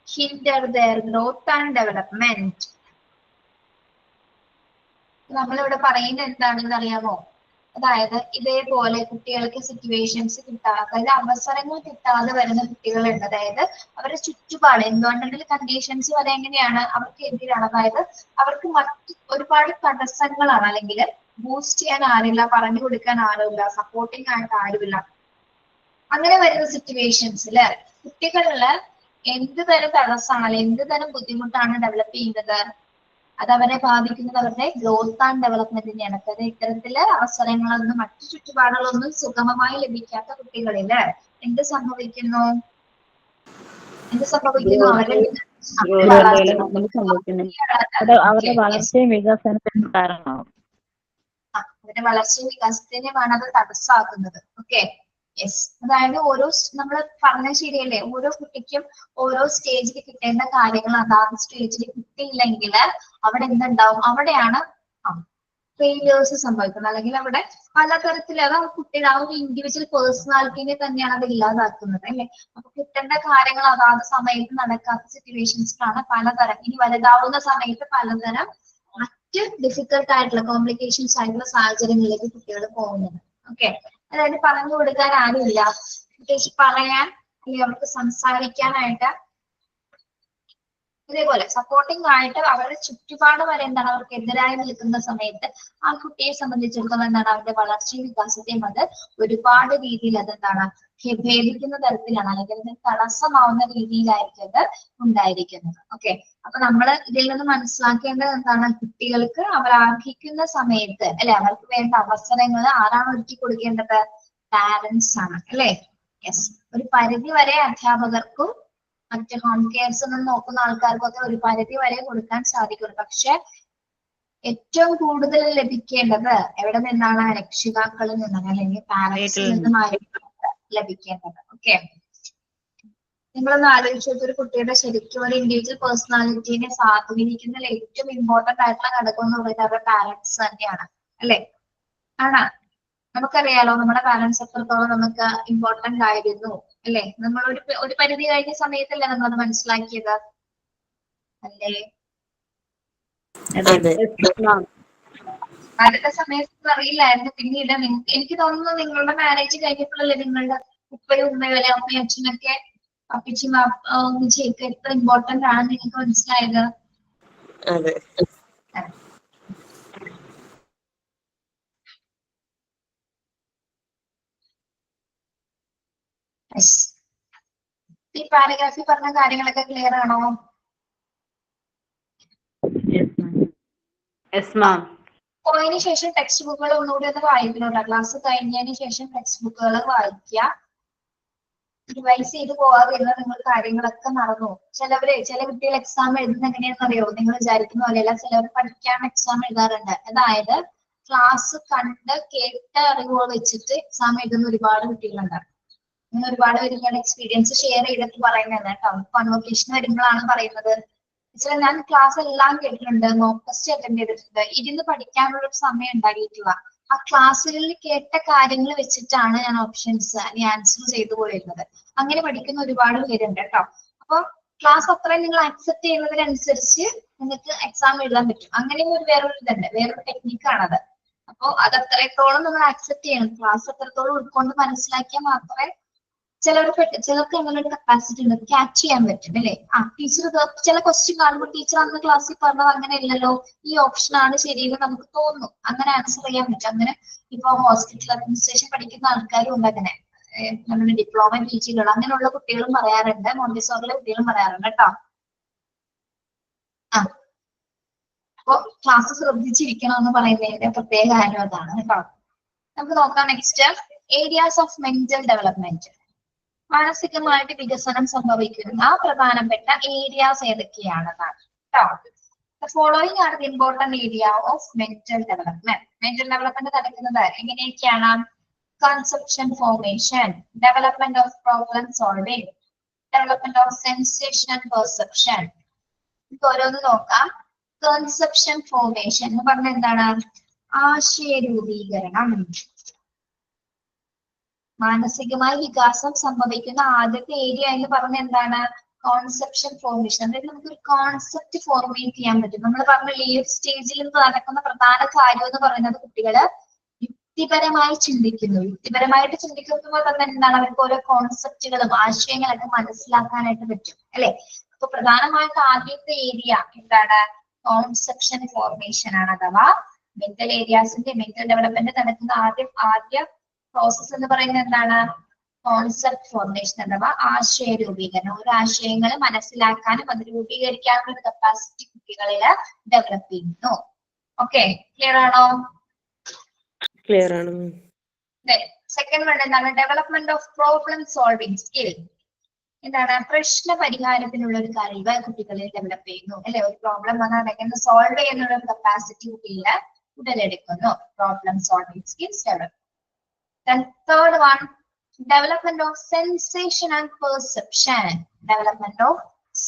Speaker 2: Hinder their growth and development. നമ്മളിവിടെ പറയുന്നത് എന്താണെന്ന് അറിയാമോ? അതായത് ഇതേപോലെ കുട്ടികൾക്ക് സിറ്റുവേഷൻസ് കിട്ടാതെ, അതായത് അവസരങ്ങൾ കിട്ടാതെ വരുന്ന കുട്ടികളുണ്ട്. അതായത് അവരുടെ ചുറ്റുപാട് എൻവയോൺമെന്റൽ കണ്ടീഷൻസ് വരെ എങ്ങനെയാണ് അവർക്ക് എതിരാണ്. അതായത് അവർക്ക് മറ്റ് ഒരുപാട് തടസ്സങ്ങളാണ്, അല്ലെങ്കിൽ ബൂസ്റ്റ് ചെയ്യാൻ ആരില്ല, പറഞ്ഞു കൊടുക്കാൻ ആരുമില്ല, സപ്പോർട്ടിങ് ആയിട്ട് ആരുമില്ല. അങ്ങനെ വരുന്ന സിറ്റുവേഷൻസില് കുട്ടികളില് എന്ത് തരം തടസ്സമാണ് അല്ലെങ്കിൽ എന്ത് തരം ബുദ്ധിമുട്ടാണ് ഡെവലപ്പ് ചെയ്യുന്നത്? അത് അവരെ ബാധിക്കുന്നത് അവരുടെ ഗ്രോത്ത് ആൻഡ് ഡെവലപ്മെന്റിനെയാണ്. അതായത് ഇത്തരത്തില് അവസരങ്ങളൊന്നും മറ്റു ചുറ്റുപാടുകളൊന്നും സുഗമമായി ലഭിക്കാത്ത കുട്ടികളില് എന്ത് സംഭവിക്കുന്നു?
Speaker 9: അവരുടെ വളർച്ചയും വികസനത്തിനും കാരണമാവും.
Speaker 2: അവരുടെ വളർച്ചയും വികാസത്തിനുമാണ് അത് തടസ്സമാക്കുന്നത്. Okay, yes. അതായത് നമ്മൾ പറഞ്ഞ ശരിയല്ലേ, ഓരോ കുട്ടിക്കും ഓരോ സ്റ്റേജിൽ കിട്ടേണ്ട കാര്യങ്ങൾ അതാത് സ്റ്റേജിൽ കിട്ടിയില്ലെങ്കിൽ അവിടെ എന്തുണ്ടാവും? അവിടെയാണ് ഫെയിലിയേഴ്സ് സംഭവിക്കുന്നത്. അല്ലെങ്കിൽ അവിടെ പലതരത്തിൽ അത് കുട്ടിയുടെ ആ ഒരു ഇൻഡിവിജ്വൽ പേഴ്സണാലിറ്റിനെ തന്നെയാണ് അത് ഇല്ലാതാക്കുന്നത് അല്ലെ. അപ്പൊ കിട്ടേണ്ട കാര്യങ്ങൾ അതാത് സമയത്ത് നടക്കാത്ത സിറ്റുവേഷൻസിലാണ് പലതരം, ഇനി വലുതാവുന്ന സമയത്ത് പലതരം മറ്റ് ഡിഫിക്കൽട്ട് ആയിട്ടുള്ള കോംപ്ലിക്കേഷൻസ് ആയിട്ടുള്ള സാഹചര്യങ്ങളിലേക്ക് കുട്ടികൾ പോകുന്നത്. ഓക്കെ, അതായത് പറഞ്ഞു കൊടുക്കാൻ ആരുമില്ല, പ്രത്യേകിച്ച് പറയാൻ അല്ലെങ്കിൽ അവർക്ക് സംസാരിക്കാനായിട്ട്. ഇതേപോലെ സപ്പോർട്ടിംഗ് ആയിട്ട് അവരുടെ ചുറ്റുപാട് വരെ എന്താണ് അവർക്ക് എതിരായി നിൽക്കുന്ന സമയത്ത് ആ കുട്ടിയെ സംബന്ധിച്ചിടത്തോളം എന്താണ് അവരുടെ വളർച്ചയും വികാസത്തെയും അത് ഒരുപാട് രീതിയിൽ അതെന്താണ് ഭേദിക്കുന്ന തരത്തിലാണ്, അല്ലെങ്കിൽ തടസ്സമാവുന്ന രീതിയിലായിരിക്കും അത് ഉണ്ടായിരിക്കുന്നത്. ഓക്കെ, അപ്പൊ നമ്മൾ ഇതിൽ നിന്ന് മനസ്സിലാക്കേണ്ടത് എന്താണ്? കുട്ടികൾക്ക് അവർ അർഹിക്കുന്ന സമയത്ത് അല്ലെ അവർക്ക് വേണ്ട അവസരങ്ങൾ ആരാണ് ഒരുക്കി കൊടുക്കേണ്ടത്? പാരന്റ്സ് ആണ് അല്ലെ. യെസ്, ഒരു പരിധി വരെ അധ്യാപകർക്കും മറ്റ് ഹോം കെയർസ് ഒന്നും നോക്കുന്ന ആൾക്കാർക്കൊക്കെ ഒരു പരിധി വരെ കൊടുക്കാൻ സാധിക്കുള്ളൂ. പക്ഷെ ഏറ്റവും കൂടുതൽ ലഭിക്കേണ്ടത് എവിടെ നിന്നാണ്? രക്ഷിതാക്കളിൽ നിന്നാണ്, അല്ലെങ്കിൽ പാരന്റ്സിൽ നിന്നുമായിരിക്കും ലഭിക്കേണ്ടത്. ഓക്കെ, നിങ്ങളൊന്ന് ആലോചിച്ചു, ഒരു കുട്ടിയുടെ ശരിക്കും ഒരു ഇൻഡിവിജ്വൽ പേഴ്സണാലിറ്റിനെ സ്വാധീനിക്കുന്നതിൽ ഏറ്റവും ഇമ്പോർട്ടന്റ് ആയിട്ടുള്ള ഘടകം എന്ന് പറയുന്നത് അവരുടെ പാരന്റ്സ് തന്നെയാണ് അല്ലെ. ആണോ? നമുക്കറിയാലോ നമ്മുടെ പാരന്റ്സ് എത്രത്തോളം നമുക്ക് ഇമ്പോർട്ടന്റ് ആയിരുന്നു അല്ലെ. നമ്മൾ ഒരു പരിധി കഴിഞ്ഞ സമയത്തല്ലേ നമ്മളത് മനസ്സിലാക്കിയത് അല്ലേ? ആദ്യത്തെ സമയത്ത് അറിയില്ലായിരുന്നു. പിന്നീട് എനിക്ക് തോന്നുന്നു നിങ്ങളുടെ മാരേജ് കഴിഞ്ഞപ്പോഴല്ലേ നിങ്ങളുടെ ഉപ്പയും ഉമ്മയും അല്ലെ അമ്മയും അച്ഛനൊക്കെ അപ്പച്ചും ഉമ്മച്ചിയൊക്കെ എത്ര ഇമ്പോർട്ടന്റ് ആണ് നിങ്ങൾക്ക് മനസ്സിലായത്.
Speaker 8: അതെ. ഈ പാരഗ്രാഫിൽ പറഞ്ഞ കാര്യങ്ങളൊക്കെ ക്ലിയർ ആണോ? പോയതിനു ശേഷം ടെക്സ്റ്റ് ബുക്കുകൾ ഒന്നുകൂടി ഒന്ന് വായിക്കുന്നുണ്ട്. ക്ലാസ് കഴിഞ്ഞതിന് ശേഷം ടെക്സ്റ്റ് ബുക്കുകൾ വായിക്കുക. റിവൈസ് ചെയ്ത് പോകാതിരുന്ന നിങ്ങൾ കാര്യങ്ങളൊക്കെ മറന്നു. ചില കുട്ടികൾ എക്സാം എഴുതുന്നത് എങ്ങനെയാണെന്ന് അറിയോ? നിങ്ങൾ വിചാരിക്കുന്ന പോലെയല്ല. ചിലവർ പഠിക്കാൻ എക്സാം എഴുതാറുണ്ട്. അതായത് ക്ലാസ് കണ്ട് കേട്ട അറിവുകൾ വെച്ചിട്ട് എക്സാം എഴുതുന്ന ഒരുപാട് കുട്ടികളുണ്ട്. അങ്ങനെ ഒരുപാട് പേരുടെ എക്സ്പീരിയൻസ് ഷെയർ ചെയ്തിട്ട് പറയുന്നത് കേട്ടോ. കോൺവൊക്കേഷൻ വരുമ്പോഴാണ് പറയുന്നത്. ഞാൻ ക്ലാസ് എല്ലാം കേട്ടിട്ടുണ്ട്, മോക്ക് ടെസ്റ്റ് അറ്റൻഡ് ചെയ്തിട്ടുണ്ട്. ഇരുന്ന് പഠിക്കാനുള്ള ഒരു സമയം ഉണ്ടാക്കിയിട്ടില്ല. ആ ക്ലാസ്സുകളിൽ കേട്ട കാര്യങ്ങൾ വെച്ചിട്ടാണ് ഞാൻ ഓപ്ഷൻസ് ആൻസർ ചെയ്തു പോയിരുന്നത്. അങ്ങനെ പഠിക്കുന്ന ഒരുപാട് പേരുണ്ട് കേട്ടോ. അപ്പൊ ക്ലാസ് അത്രയും നിങ്ങൾ അക്സെപ്റ്റ് ചെയ്യുന്നതിനനുസരിച്ച് നിങ്ങൾക്ക് എക്സാം എഴുതാൻ പറ്റും. അങ്ങനെയും വേറൊരു ഇതുണ്ട്, വേറൊരു ടെക്നിക്കാണത്. അപ്പൊ അത് അത്രത്തോളം നമ്മൾ അക്സെപ്റ്റ് ചെയ്യണം. ക്ലാസ് അത്രത്തോളം ഉൾക്കൊണ്ട് മനസ്സിലാക്കിയാൽ മാത്രമേ ചിലർക്ക് അങ്ങനെ ഒരു കപ്പാസിറ്റി ഉണ്ട്, ക്യാച്ച് ചെയ്യാൻ പറ്റും അല്ലെ. ടീച്ചർ ചില ക്വസ്റ്റ്യൻ കാണുമ്പോൾ ടീച്ചർ അന്ന് ക്ലാസ്സിൽ പറഞ്ഞത് അങ്ങനെ ഇല്ലല്ലോ, ഈ ഓപ്ഷൻ ആണ് ശരിയെന്ന് നമുക്ക് തോന്നും. അങ്ങനെ ആൻസർ ചെയ്യാൻ പറ്റും. അങ്ങനെ ഇപ്പൊ ഹോസ്പിറ്റൽ അഡ്മിനിസ്ട്രേഷൻ പഠിക്കുന്ന ആൾക്കാരും ഉണ്ട്. അങ്ങനെ നമ്മുടെ ഡിപ്ലോമ PG-കൾ അങ്ങനെയുള്ള കുട്ടികളും പറയാറുണ്ട്, മോണ്ടിസോറിലെ കുട്ടികളും പറയാറുണ്ട് കേട്ടോ. അപ്പൊ ക്ലാസ് ശ്രദ്ധിച്ചിരിക്കണം എന്ന് പറയുന്നതിന്റെ പ്രത്യേക കാര്യം അതാണ് കേട്ടോ. നമുക്ക് നോക്കാം next areas of mental development. മാനസികമായിട്ട് വികസനം സംഭവിക്കുന്ന പ്രധാനപ്പെട്ട ഏരിയാസ് ഏതൊക്കെയാണെന്നാണ് കേട്ടോ. ഫോളോയിങ് ആണ് the important area of mental development. Mental development നടക്കുന്നത് എങ്ങനെയൊക്കെയാണ്? Conception formation, development of problem solving, development of sensation and perception. നമുക്ക് ഓരോന്ന് നോക്കാം. കൺസെപ്ഷൻ ഫോർമേഷൻ എന്ന് പറഞ്ഞ എന്താണ്? ആശയ രൂപീകരണം. മാനസികമായ വികാസം സംഭവിക്കുന്ന ആദ്യത്തെ ഏരിയ എന്ന് പറഞ്ഞ എന്താണ്? Concepcion formation. അതായത് നമുക്കൊരു കോൺസെപ്റ്റ് ഫോർമേറ്റ് ചെയ്യാൻ പറ്റും. നമ്മൾ പറഞ്ഞില്ലേ ഈ ഒരു സ്റ്റേജിൽ നടക്കുന്ന പ്രധാന കാര്യം എന്ന് പറയുന്നത് കുട്ടികള് യുക്തിപരമായി ചിന്തിക്കുന്നു. യുക്തിപരമായിട്ട് ചിന്തിക്കുമ്പോൾ തന്നെ എന്താണ്? അവർക്ക് ഓരോ കോൺസെപ്റ്റുകളും ആശയങ്ങളൊക്കെ മനസ്സിലാക്കാനായിട്ട് പറ്റും അല്ലെ. അപ്പൊ പ്രധാനമായിട്ട് ആദ്യത്തെ ഏരിയ എന്താണ്? കോൺസെപ്ഷൻ ഫോർമേഷൻ ആണ്. അഥവാ മെന്റൽ ഏരിയാസിന്റെ മെന്റൽ ഡെവലപ്മെന്റ് നടക്കുന്ന ആദ്യ പ്രോസസ് എന്ന് പറയുന്നത് എന്താണ്? കോൺസെപ്റ്റ് ഫോർമേഷൻ അഥവാ ആശയ രൂപീകരണം. ഒരു ആശയങ്ങൾ മനസ്സിലാക്കാനും അത് രൂപീകരിക്കാനുള്ള ഒരു കപ്പാസിറ്റി കുട്ടികളിൽ ഡെവലപ്പ് ചെയ്യുന്നു. ഓക്കെ, ക്ലിയർ ആണോ? ക്ലിയർ ആണ്.
Speaker 2: സെക്കൻഡ് വൺ എന്താണ്? Development of problem solving skill. എന്താണ്? പ്രശ്ന പരിഹാരത്തിനുള്ള ഒരു കഴിവ് കുട്ടികളിൽ ഡെവലപ്പ് ചെയ്യുന്നു അല്ലെ. ഒരു പ്രോബ്ലം വന്നാൽ എങ്ങനെ സോൾവ് ചെയ്യുന്നുള്ള ഒരു കപ്പാസിറ്റി കുട്ടിയിൽ ഉടലെടുക്കുന്നു. Problem solving skills develop. Then third one, development of sensation and perception. Development of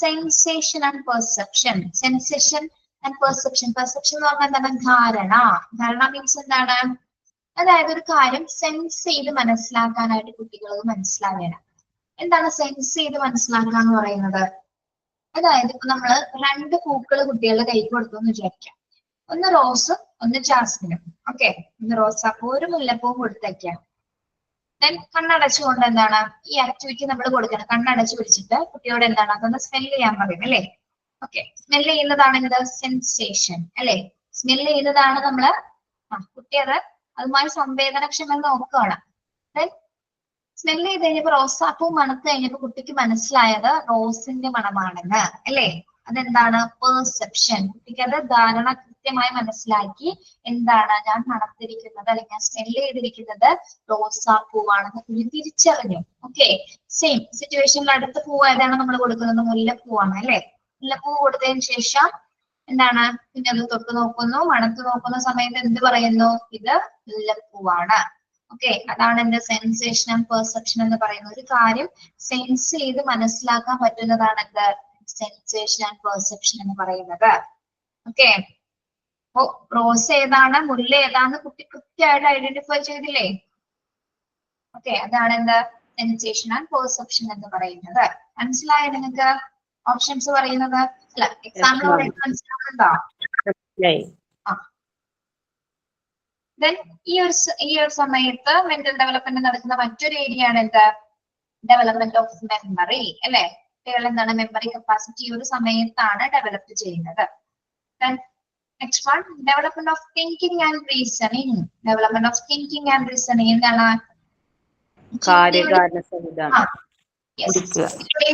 Speaker 2: sensation and perception. Sensation and perception. Perception എന്ന് പറഞ്ഞാൽ എന്താണ്? ധാരണ. ധാരണ മീൻസ് എന്താണ്? അതായത് ഒരു കാര്യം സെൻസ് ചെയ്ത് മനസ്സിലാക്കാനായിട്ട് കുട്ടികൾക്ക് മനസ്സിലാകണം. എന്താണ് സെൻസ് ചെയ്ത് മനസ്സിലാക്കുക എന്ന് പറയുന്നത്? അതായത് ഇപ്പൊ നമ്മള് രണ്ട് പൂക്കള് കുട്ടികളുടെ കൈ കൊടുത്തു എന്ന് വിചാരിക്കാം. ഒന്ന് റോസ്, ഒന്ന് ജാസ്മിനും. ഓക്കെ, ഒന്ന് റോസാപ്പൂ, ഒരു മുല്ലപ്പൂവും കൊടുത്തേക്കാം. ദെൻ കണ്ണടച്ചുകൊണ്ട് എന്താണ് ഈ ആക്ടിവിറ്റി നമ്മൾ കൊടുക്കണം. കണ്ണടച്ച് പിടിച്ചിട്ട് കുട്ടിയോട് എന്താണ് അതൊന്ന് സ്മെല് ചെയ്യാൻ പറയും അല്ലെ. ഓക്കെ, സ്മെല് ചെയ്യുന്നതാണ് എന്ത്? സെൻസേഷൻ അല്ലെ. സ്മെല് ചെയ്യുന്നതാണ് നമ്മള് കുട്ടി അതുമായി സംവേദനക്ഷമം നോക്കുകയാണ്. ദെൻ സ്മെല് ചെയ്ത് കഴിഞ്ഞപ്പോ റോസാപ്പൂ മണത്ത് കഴിഞ്ഞപ്പോ കുട്ടിക്ക് മനസ്സിലായത് റോസിന്റെ മണമാണെന്ന് അല്ലെ. അതെന്താണ്? പെർസെപ്ഷൻ. കുട്ടിക്ക് അത് ധാരണ കൃത്യമായി മനസ്സിലാക്കി എന്താണ് ഞാൻ മണത്തിരിക്കുന്നത് അല്ലെങ്കിൽ ഞാൻ സ്മെല് ചെയ്തിരിക്കുന്നത് റോസാപ്പൂവാണെന്ന് കുട്ടി തിരിച്ചറിഞ്ഞു. ഓക്കെ, സെയിം സിറ്റുവേഷനിൽ അടുത്ത പൂവ് ഏതാണ് നമ്മൾ കൊടുക്കുന്നത്? മുല്ലപ്പൂവാണ് അല്ലെ. മുല്ലപ്പൂ കൊടുത്തതിന് ശേഷം എന്താണ്? പിന്നെ അത് തൊട്ട് നോക്കുന്നു, മണത്ത് നോക്കുന്ന സമയത്ത് എന്ത് പറയുന്നു? ഇത് മുല്ലപ്പൂവാണ്. ഓക്കെ, അതാണ് എന്റെ സെൻസേഷൻ ആൻഡ് പെർസെപ്ഷൻ എന്ന് പറയുന്നത്. ഒരു കാര്യം സെൻസ് ചെയ്ത് മനസ്സിലാക്കാൻ പറ്റുന്നതാണ് എന്ത്? സെൻസേഷൻ ആൻഡ് പെർസെപ്ഷൻ എന്ന് പറയുന്നത്. ഓക്കെ, അപ്പൊ റോസ് ഏതാണ് മുല്ല ഏതാന്ന് കുട്ടി കൃത്യമായിട്ട് ഐഡന്റിഫൈ ചെയ്തില്ലേ? ഓക്കെ, അതാണ് എന്ത്? സെൻസേഷൻ ആൻഡ് പെർസെപ്ഷൻ എന്ന് പറയുന്നത്. മനസ്സിലായോ നിങ്ങൾക്ക് ഓപ്ഷൻസ് പറയുന്നത്? അല്ല, എക്സാമ്പിൾ മനസ്സിലാവുന്നുണ്ടോ? ദെൻ ഈ ഒരു സമയത്ത് മെന്റൽ ഡെവലപ്മെന്റ് നടക്കുന്ന മറ്റൊരു ഏരിയ ആണ് എന്ത്? ഡെവലപ്മെന്റ് ഓഫ് മെമ്മറി അല്ലെ? കുട്ടികൾ എന്താണ് മെമ്മറി കപ്പാസിറ്റി ഈ ഒരു സമയത്താണ് ഡെവലപ്പ് ചെയ്യുന്നത്. Then next one development of thinking and reasoning. Development of thinking and reasoning എന്താണ്?
Speaker 7: കാര്യകാരണ സംവിധാനം.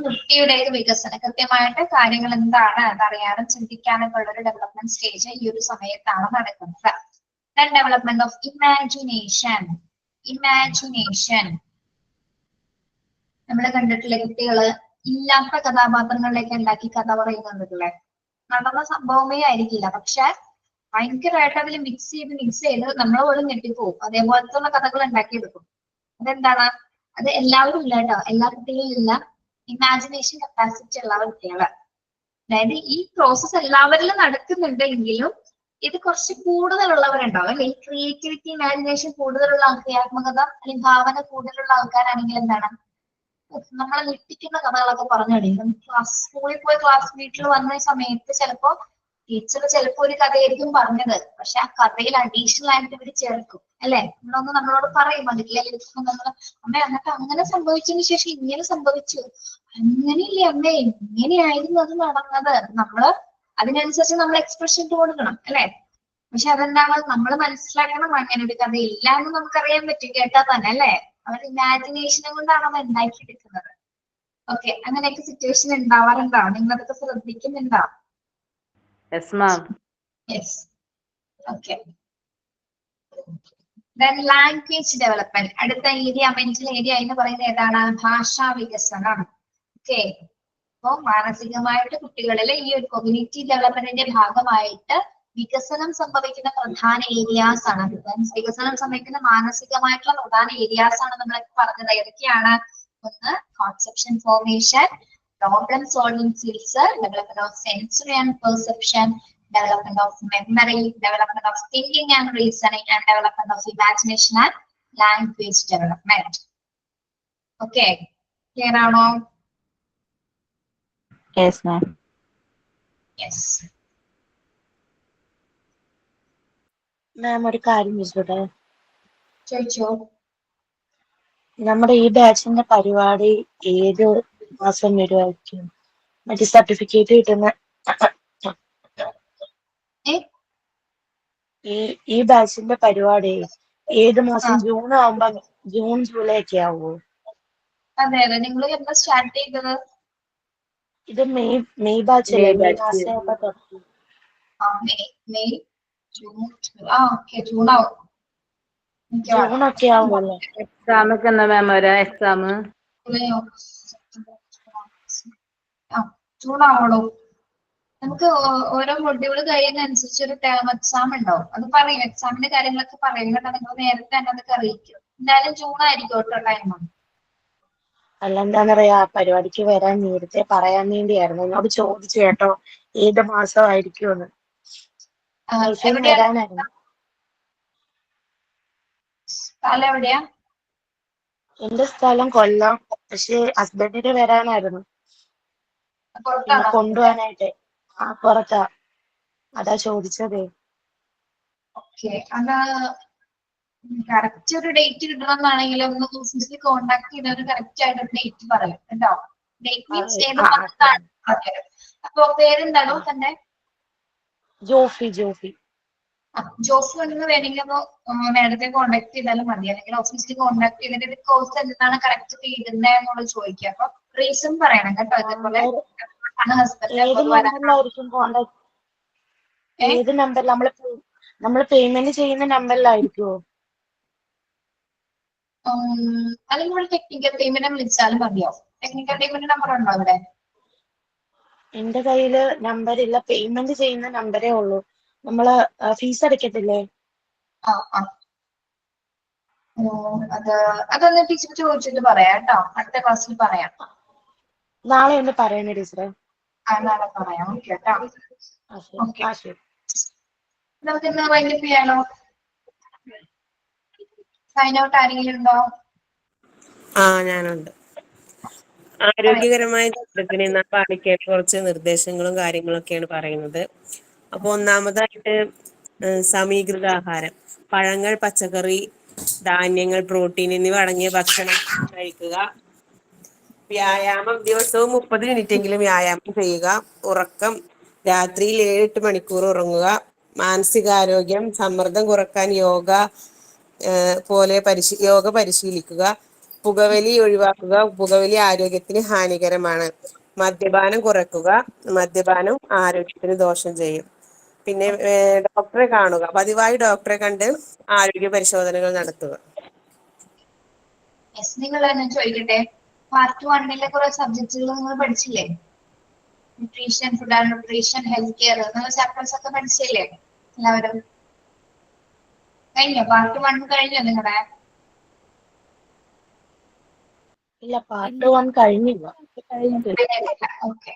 Speaker 2: കുട്ടിയുടെ വികസനം കൃത്യമായിട്ട് കാര്യങ്ങൾ എന്താണ് അതറിയാനും ചിന്തിക്കാനൊക്കെ ഉള്ള ഒരു ഡെവലപ്മെന്റ് സ്റ്റേജ് ഈ ഒരു സമയത്താണ് നടക്കുന്നത്. Then development of imagination. Imagination നമ്മൾ കണ്ടിട്ടില്ലേ, കുട്ടികള് ഇല്ലാത്ത കഥാപാത്രങ്ങളിലേക്ക് ഉണ്ടാക്കി കഥ പറയുന്നുണ്ടല്ലേ? നടന്ന സംഭവമേ ആയിരിക്കില്ല, പക്ഷെ ഭയങ്കരമായിട്ട് അതിൽ മിക്സ് ചെയ്ത് നമ്മൾ പോലും ഞെട്ടിപ്പോവും. അതേപോലത്തെ കഥകൾ ഉണ്ടാക്കിയെടുക്കും. അതെന്താണ്? അത് എല്ലാവരും ഇല്ല കേട്ടോ, എല്ലാ കുട്ടികളും ഇല്ല. ഇമാജിനേഷൻ കപ്പാസിറ്റി ഉള്ള കുട്ടികള്, അതായത് ഈ പ്രോസസ് എല്ലാവരിലും നടക്കുന്നുണ്ട് എങ്കിലും ഇത് കുറച്ച് കൂടുതലുള്ളവരുണ്ടാവും അല്ലെ? ഈ ക്രിയേറ്റിവിറ്റി ഇമാജിനേഷൻ കൂടുതലുള്ള ക്രിയാത്മകത അല്ലെങ്കിൽ ഭാവന കൂടുതലുള്ള ആൾക്കാരാണെങ്കിൽ എന്താണ് നമ്മളെ ഞെട്ടിക്കുന്ന കഥകളൊക്കെ പറഞ്ഞു കഴിയും. സ്കൂളിൽ പോയി വീട്ടിൽ വന്ന സമയത്ത് ചിലപ്പോ ടീച്ചർ ഒരു കഥയായിരിക്കും പറഞ്ഞത്, പക്ഷെ ആ കഥയിൽ അഡീഷണൽ ആയിട്ട് ഇവര് ചേർക്കും അല്ലെ? നമ്മളോട് പറയും അതിലെ അമ്മ എന്നിട്ട് അങ്ങനെ സംഭവിച്ചതിന് ശേഷം ഇങ്ങനെ സംഭവിച്ചു, അങ്ങനെയില്ലേ അമ്മേ, ഇങ്ങനെയായിരുന്നു അത് നടന്നത്. നമ്മള് അതിനനുസരിച്ച് നമ്മൾ എക്സ്പ്രഷൻ കൊടുക്കണം അല്ലെ? പക്ഷെ അതെന്താണ് നമ്മൾ മനസ്സിലാക്കണം, അങ്ങനെ ഒരു കഥ ഇല്ല എന്ന് നമുക്കറിയാൻ പറ്റും കേട്ടാൽ തന്നെ അല്ലെ? അവരുടെ ഇമാജിനേഷനെ കൊണ്ടാണ് അത് ഉണ്ടാക്കിയെടുക്കുന്നത്. ഓക്കെ, അങ്ങനെയൊക്കെ സിറ്റുവേഷൻ ഉണ്ടാവാറുണ്ടോ? നിങ്ങൾ അതൊക്കെ ശ്രദ്ധിക്കുന്നുണ്ടോ?
Speaker 7: Yes ma'am.
Speaker 2: Yes. Okay. Then language development. അടുത്ത ഏരിയ മെന്റൽ ഏരിയ എന്ന് പറയുന്നത് ഏതാണ്? ഭാഷാ വികസനം. ഓക്കെ, അപ്പോ മാനസികമായിട്ട് കുട്ടികളിൽ ഈ ഒരു കൊഗ്നിറ്റീവ് ഡെവലപ്മെന്റിന്റെ ഭാഗമായിട്ട് വികസനം സംഭവിക്കുന്ന പ്രധാന ഏരിയാസ് ആണ്. വികസനം സംഭവിക്കുന്ന മാനസികമായിട്ടുള്ള പ്രധാന ഏരിയാസ് ആണ് നമ്മൾ പറഞ്ഞത്. ഏതൊക്കെയാണ്? ഒന്ന് Concepcion formation, problem solving skills, development of sensory and perception, development of memory, development of thinking and reasoning, and development of imagination and language development. Okay, clear ആണോ?
Speaker 9: Yes, ma'am.
Speaker 2: Yes.
Speaker 10: മാം ഒരു കാര്യം ചോദിച്ചോട്ടെ?
Speaker 2: ചോദിച്ചോ.
Speaker 10: നമ്മുടെ ഈ ബാച്ചിന്റെ പരിപാടി ഏത് മാസം വരുമായിരിക്കും? മറ്റേ സർട്ടിഫിക്കറ്റ് കിട്ടുന്ന ഈ ബാച്ചിന്റെ പരിപാടി ഏത് മാസം? ജൂൺ ആവുമ്പോ ജൂൺ ജൂലൈ ഒക്കെ ആവുമോ?
Speaker 2: അതെ അതെ, നിങ്ങൾ എന്താ സ്റ്റാർട്ട് ചെയ്തത്?
Speaker 10: ഇത് മെയ് ബാച്ച് അല്ലേ? മെയ് മാസം
Speaker 2: മെയ് ജൂൺ. ഓക്കെ, ജൂൺ ആവും.
Speaker 10: ജൂണൊക്കെ ആവുമല്ലോ.
Speaker 7: എക്സാം ഒക്കെ എന്നാ മാം വരാ? എക്സാം
Speaker 2: ജൂൺ ആവണോ? നമുക്ക് ഓരോ മൊഡ്യൂൾ കഴിയുന്നതനുസരിച്ച് ഒരു ടേം എക്സാം ഉണ്ടാവും. അത് പറയും, എക്സാമിന്റെ കാര്യങ്ങളൊക്കെ പറയും കേട്ടോ. നിങ്ങൾ നേരത്തെ തന്നെ അതൊക്കെ അറിയിക്കും. എന്തായാലും ജൂൺ ആയിരിക്കും കേട്ടോ ടൈം.
Speaker 10: അല്ല, എന്താന്ന് പറയാ, പരിപാടിക്ക് വരാൻ നേരത്തെ പറയാൻ വേണ്ടിയായിരുന്നു. എന്നോട് ചോദിച്ചു കേട്ടോ ഏത് മാസമായിരിക്കുമെന്ന്. വരാനായിരുന്നു.
Speaker 2: സ്ഥലം എവിടെയാ?
Speaker 10: എന്റെ സ്ഥലം കൊല്ലം, പക്ഷെ ഹസ്ബൻഡിന് വരാനായിരുന്നു കൊണ്ടുപോകാനായിട്ട്. പുറത്താ, അതാ ചോദിച്ചതേ.
Speaker 2: ഓക്കെ, അത് കറക്റ്റ് ഒരു ഡേറ്റ് കിട്ടണമെന്നാണെങ്കിൽ ഒന്ന് ഓഫീസിൽ കോണ്ടാക്ട് ചെയ്തവര് കറക്റ്റ് ആയിട്ട് ഡേറ്റ് പറയും കേട്ടോ. ഡേറ്റ് മീൻസ് ഏത് മന്താണ്. അപ്പൊ പേരെന്താണോ തന്നെ?
Speaker 10: ജോഫി.
Speaker 2: ജോഫി ഒന്ന് വേണമെങ്കിൽ നേരത്തെ കോണ്ടാക്ട് ചെയ്താലും മതി, അല്ലെങ്കിൽ ഓഫീസിൽ കോണ്ടാക്ട് ചെയ്തിട്ട് കോഴ്സ് എന്താണ് കറക്റ്റ് ചെയ്യുന്നത് എന്നുള്ളത് ചോദിക്കുക. അപ്പൊ റീസൺ പറയണം കേട്ടോ. ഇതേപോലെ
Speaker 10: ഏത് നമ്പറിൽ നമ്മള് പേയ്മെന്റ് ചെയ്യുന്ന നമ്പറിലായിരിക്കുമോ?
Speaker 2: അല്ലെങ്കിൽ നമ്മൾ ടെക്നിക്കൽ ടീമിനെ വിളിച്ചാലും മതിയാവും. ടെക്നിക്കൽ ടീമിന്റെ നമ്പർ ഉണ്ടോ ഇവിടെ?
Speaker 10: എന്റെ കയ്യില് നമ്പറില്ല, പേയ്മെന്റ് ചെയ്യുന്ന നമ്പരേ ഉള്ളൂ. നമ്മള് ഫീസ് അടയ്ക്കത്തില്ലേ?
Speaker 2: അതൊന്ന് ടീച്ചർ ചോദിച്ചിട്ട് പറയാം കേട്ടോ. അടുത്ത ക്ലാസ്സിൽ പറയാം.
Speaker 10: നാളെ ഒന്ന് പറയുന്നേ ടീച്ചറെ?
Speaker 2: നാളെ പറയാം. ഓക്കെ കേട്ടോ.
Speaker 10: ശരി.
Speaker 2: നമുക്ക് ഇന്ന് വൈൻഡപ്പ് ചെയ്യാലോ? സൈൻ ഔട്ട് ആരെങ്കിലും ഉണ്ടോ?
Speaker 8: ഞാനുണ്ട്. ആരോഗ്യകരമായ ജീവിതത്തിന് നാം പാലിക്കേണ്ട കുറച്ച് നിർദ്ദേശങ്ങളും കാര്യങ്ങളൊക്കെയാണ് പറയുന്നത്. അപ്പൊ ഒന്നാമതായിട്ട് സമീകൃത ആഹാരം, പഴങ്ങൾ, പച്ചക്കറി, ധാന്യങ്ങൾ, പ്രോട്ടീൻ എന്നിവ അടങ്ങിയ ഭക്ഷണം കഴിക്കുക. വ്യായാമം, ദിവസവും 30 മിനിറ്റെങ്കിലും വ്യായാമം ചെയ്യുക. ഉറക്കം, രാത്രിയിൽ 7-8 മണിക്കൂർ ഉറങ്ങുക. മാനസികാരോഗ്യം, സമ്മർദ്ദം കുറക്കാൻ യോഗ പരിശീലിക്കുക. പുകവലി ഒഴിവാക്കുക. പുകവലി ആരോഗ്യത്തിന് ഹാനികരമാണ്. മദ്യപാനം കുറയ്ക്കുക. മദ്യപാനം ആരോഗ്യത്തിന് ദോഷം ചെയ്യും. പിന്നെ ഡോക്ടറെ കാണുക. പതിവായി ഡോക്ടറെ കണ്ട് ആരോഗ്യ പരിശോധനകൾ നടത്തുക.
Speaker 2: നിങ്ങൾ തന്നെ ചോദിക്കട്ടെ, പാർട്ട് 1 കുറെ സബ്ജക്റ്റുകൾ നിങ്ങൾ പഠിച്ചില്ലേ? Nutrition, food and nutrition, health care എന്നുള്ള ചാപ്റ്റേഴ്സ് ഒക്കെ പഠിച്ചില്ലേ എല്ലാവരും? കഴിഞ്ഞോ? പാർട്ട് 1 കഴിഞ്ഞോ നിങ്ങളുടെ?
Speaker 10: ഇല്ല, പാർട്ട് 1 കഴിഞ്ഞില്ല.
Speaker 2: ഓക്കെ.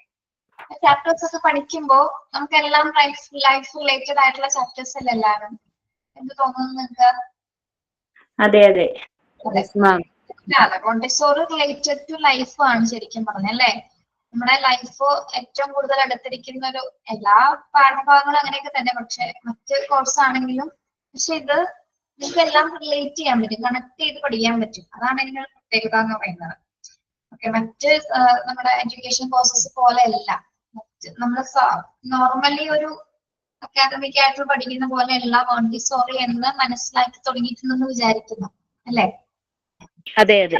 Speaker 2: ചാപ്റ്റേഴ്സ് ഒക്കെ പഠിക്കുമ്പോ നമുക്കെല്ലാം ലൈഫ് റിലേറ്റഡ് ആയിട്ടുള്ള ചാപ്റ്റേഴ്സ് അല്ലേ എല്ലാവരും? എന്ത് തോന്നുന്നു നിങ്ങൾക്ക്?
Speaker 7: അതെ അതെ.
Speaker 2: മോണ്ടിസോറി റിലേറ്റഡ് ടു ലൈഫ് ആണ് ശരിക്കും പറഞ്ഞല്ലേ. നമ്മുടെ ലൈഫ് ഏറ്റവും കൂടുതൽ അടുത്തിരിക്കുന്ന ഒരു, എല്ലാ പാഠഭാഗങ്ങളും അങ്ങനെയൊക്കെ തന്നെ, പക്ഷെ മറ്റ് കോഴ്സ് ആണെങ്കിലും പക്ഷെ ഇത് നിങ്ങൾക്ക് എല്ലാം റിലേറ്റ് ചെയ്യാൻ പറ്റും, കണക്ട് ചെയ്ത് പഠിക്കാൻ പറ്റും. അതാണ് ഇതിന്റെ പ്രത്യേകത എന്ന് പറയുന്നത്. ഓക്കെ, മറ്റ് നമ്മുടെ എഡ്യൂക്കേഷൻ കോഴ്സസ് പോലെ അല്ല. നമ്മൾ നോർമലി ഒരു അക്കാദമിക് ആയിട്ട് പഠിക്കുന്ന പോലെ അല്ല മോണ്ടിസോറി എന്ന് മനസ്സിലാക്കി തുടങ്ങിയിട്ടുണ്ടെന്ന് വിചാരിക്കുന്നു അല്ലേ?
Speaker 7: അതെ അതെ,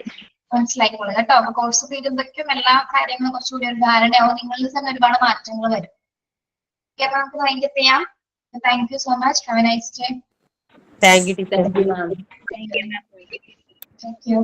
Speaker 2: മനസ്സിലാക്കിക്കോളൂ കേട്ടോ. അപ്പൊ കോഴ്സ് തീരുമ്പോഴേക്കും എല്ലാ കാര്യങ്ങളും കുറച്ചുകൂടി ഒരു ധാരണയാവും. നിങ്ങളിൽ തന്നെ ഒരുപാട് മാറ്റങ്ങൾ വരും. അപ്പൊ നമുക്ക് ഭയങ്കര ചെയ്യാം. Thank you so much. Have A nice day.
Speaker 8: Thank you teacher.
Speaker 7: Thank you ma'am.
Speaker 2: Thank you.